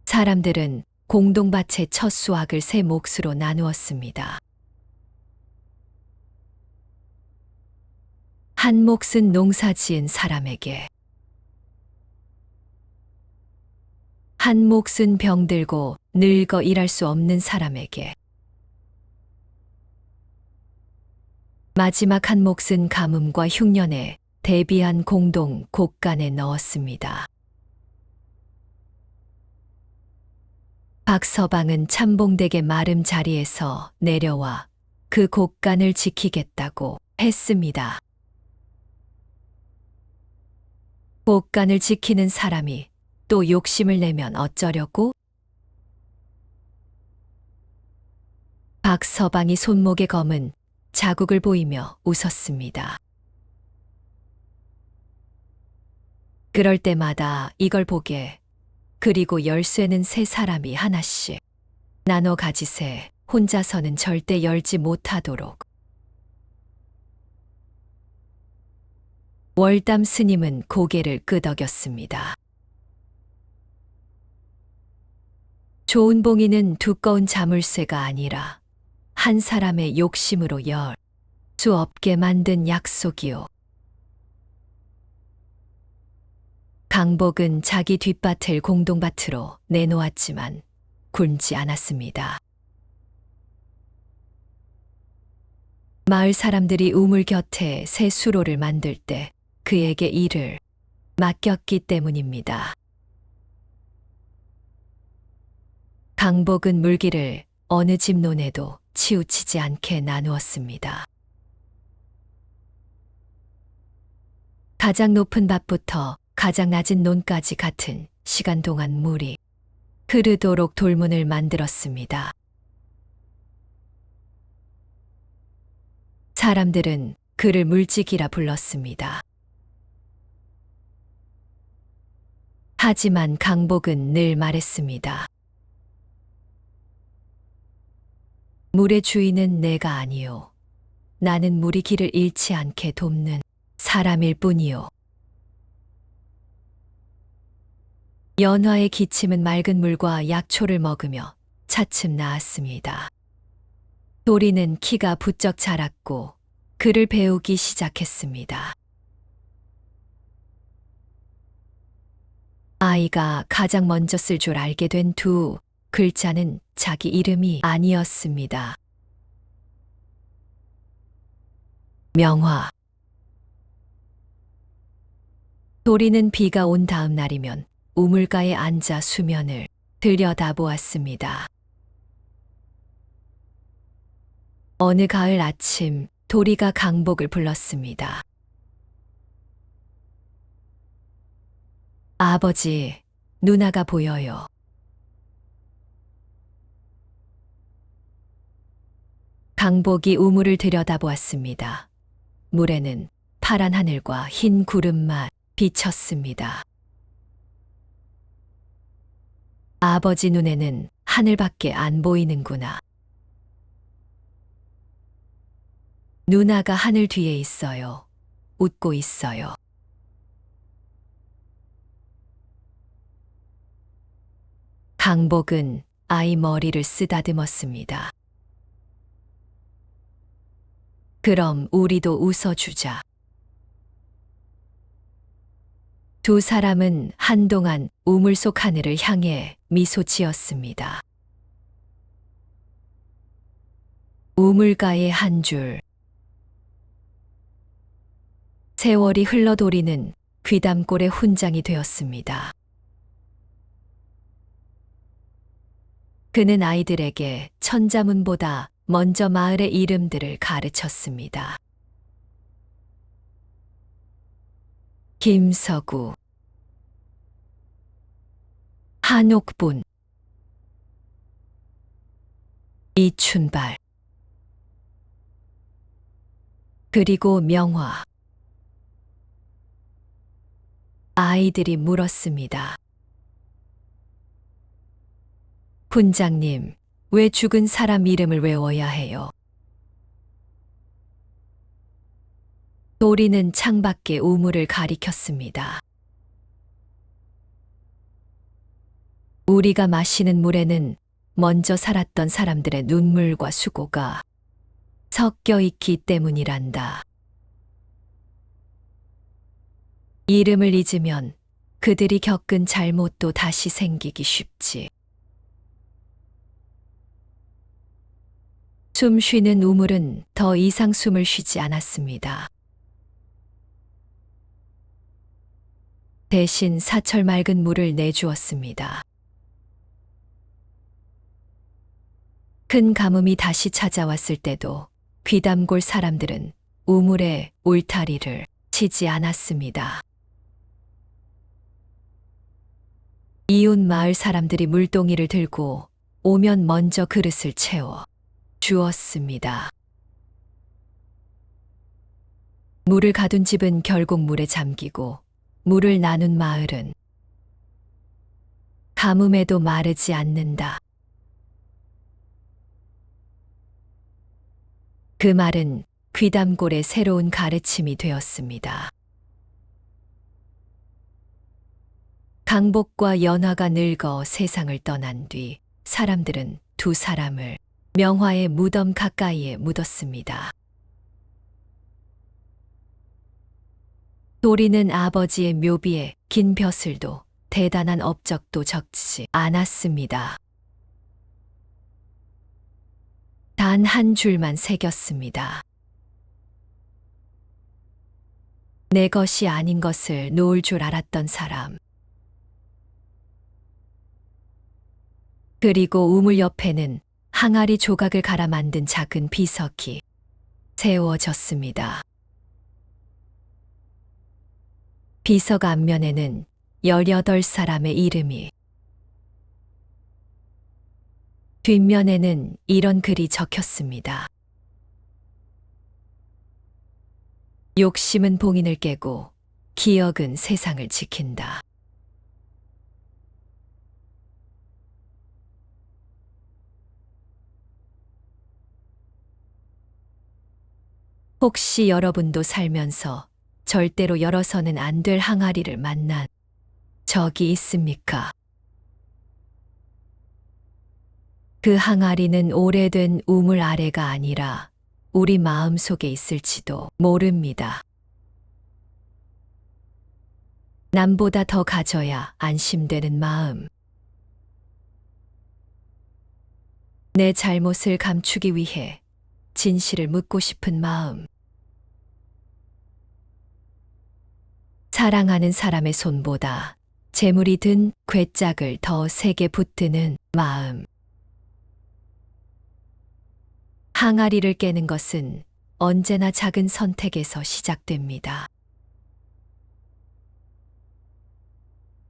사람들은 공동밭의 첫 수확을 세 몫으로 나누었습니다. 한 몫은 농사 지은 사람에게, 한 몫은 병들고 늙어 일할 수 없는 사람에게, 마지막 한 몫은 가뭄과 흉년에 대비한 공동 곡간에 넣었습니다. 박서방은 참봉댁의 마름 자리에서 내려와 그 곡간을 지키겠다고 했습니다. 곡간을 지키는 사람이 또 욕심을 내면 어쩌려고? 박서방이 손목에 검은 자국을 보이며 웃었습니다. 그럴 때마다 이걸 보게, 그리고 열쇠는 세 사람이 하나씩 나눠 가지세, 혼자서는 절대 열지 못하도록. 월담 스님은 고개를 끄덕였습니다. 좋은 봉이는 두꺼운 자물쇠가 아니라 한 사람의 욕심으로 열 수 없게 만든 약속이요. 강복은 자기 뒷밭을 공동밭으로 내놓았지만 굶지 않았습니다. 마을 사람들이 우물 곁에 새 수로를 만들 때 그에게 일을 맡겼기 때문입니다. 강복은 물기를 어느 집 논에도 치우치지 않게 나누었습니다. 가장 높은 밭부터 가장 낮은 논까지 같은 시간 동안 물이 흐르도록 돌문을 만들었습니다. 사람들은 그를 물지기라 불렀습니다. 하지만 강복은 늘 말했습니다. 물의 주인은 내가 아니요. 나는 물이 길을 잃지 않게 돕는 사람일 뿐이요. 연화의 기침은 맑은 물과 약초를 먹으며 차츰 나았습니다. 도리는 키가 부쩍 자랐고 글을 배우기 시작했습니다. 아이가 가장 먼저 쓸 줄 알게 된 두 글자는 자기 이름이 아니었습니다. 명화. 도리는 비가 온 다음 날이면 우물가에 앉아 수면을 들여다보았습니다. 어느 가을 아침 도리가 강복을 불렀습니다. 아버지, 누나가 보여요. 강복이 우물을 들여다보았습니다. 물에는 파란 하늘과 흰 구름만 비쳤습니다. 아버지 눈에는 하늘밖에 안 보이는구나. 누나가 하늘 뒤에 있어요. 웃고 있어요. 강복은 아이 머리를 쓰다듬었습니다. 그럼 우리도 웃어주자. 두 사람은 한동안 우물 속 하늘을 향해 미소 지었습니다. 우물가의 한 줄, 세월이 흘러 도리는 귀담골의 훈장이 되었습니다. 그는 아이들에게 천자문보다 먼저 마을의 이름들을 가르쳤습니다. 김서구, 한옥분, 이춘발, 그리고 명화. 아이들이 물었습니다. 훈장님, 왜 죽은 사람 이름을 외워야 해요? 도리는 창밖에 우물을 가리켰습니다. 우리가 마시는 물에는 먼저 살았던 사람들의 눈물과 수고가 섞여 있기 때문이란다. 이름을 잊으면 그들이 겪은 잘못도 다시 생기기 쉽지. 숨 쉬는 우물은 더 이상 숨을 쉬지 않았습니다. 대신 사철 맑은 물을 내주었습니다. 큰 가뭄이 다시 찾아왔을 때도 귀담골 사람들은 우물에 울타리를 치지 않았습니다. 이웃 마을 사람들이 물동이를 들고 오면 먼저 그릇을 채워 주었습니다. 물을 가둔 집은 결국 물에 잠기고 물을 나눈 마을은 가뭄에도 마르지 않는다. 그 말은 귀담골의 새로운 가르침이 되었습니다. 강복과 연화가 늙어 세상을 떠난 뒤 사람들은 두 사람을 명화의 무덤 가까이에 묻었습니다. 도리는 아버지의 묘비에 긴 벼슬도 대단한 업적도 적지 않았습니다. 단 한 줄만 새겼습니다. 내 것이 아닌 것을 놓을 줄 알았던 사람. 그리고 우물 옆에는 항아리 조각을 갈아 만든 작은 비석이 세워졌습니다. 비석 앞면에는 18사람의 이름이, 뒷면에는 이런 글이 적혔습니다. 욕심은 봉인을 깨고 기억은 세상을 지킨다. 혹시 여러분도 살면서 절대로 열어서는 안 될 항아리를 만난 적이 있습니까? 그 항아리는 오래된 우물 아래가 아니라 우리 마음 속에 있을지도 모릅니다. 남보다 더 가져야 안심되는 마음. 내 잘못을 감추기 위해 진실을 묻고 싶은 마음. 사랑하는 사람의 손보다 재물이 든 괴짝을 더 세게 붙드는 마음. 항아리를 깨는 것은 언제나 작은 선택에서 시작됩니다.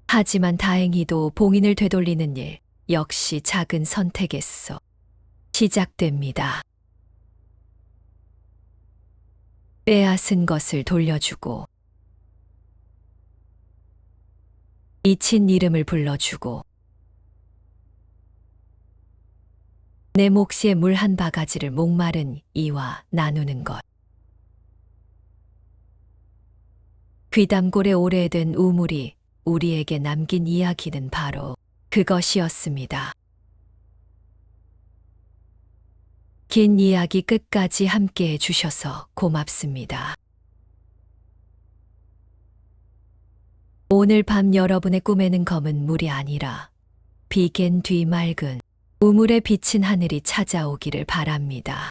하지만 다행히도 봉인을 되돌리는 일 역시 작은 선택에서 시작됩니다. 빼앗은 것을 돌려주고, 잊힌 이름을 불러주고, 내 몫에 물 한 바가지를 목마른 이와 나누는 것. 귀담골의 오래된 우물이 우리에게 남긴 이야기는 바로 그것이었습니다. 긴 이야기 끝까지 함께 해주셔서 고맙습니다. 오늘 밤 여러분의 꿈에는 검은 물이 아니라 비갠 뒤 맑은 우물에 비친 하늘이 찾아오기를 바랍니다.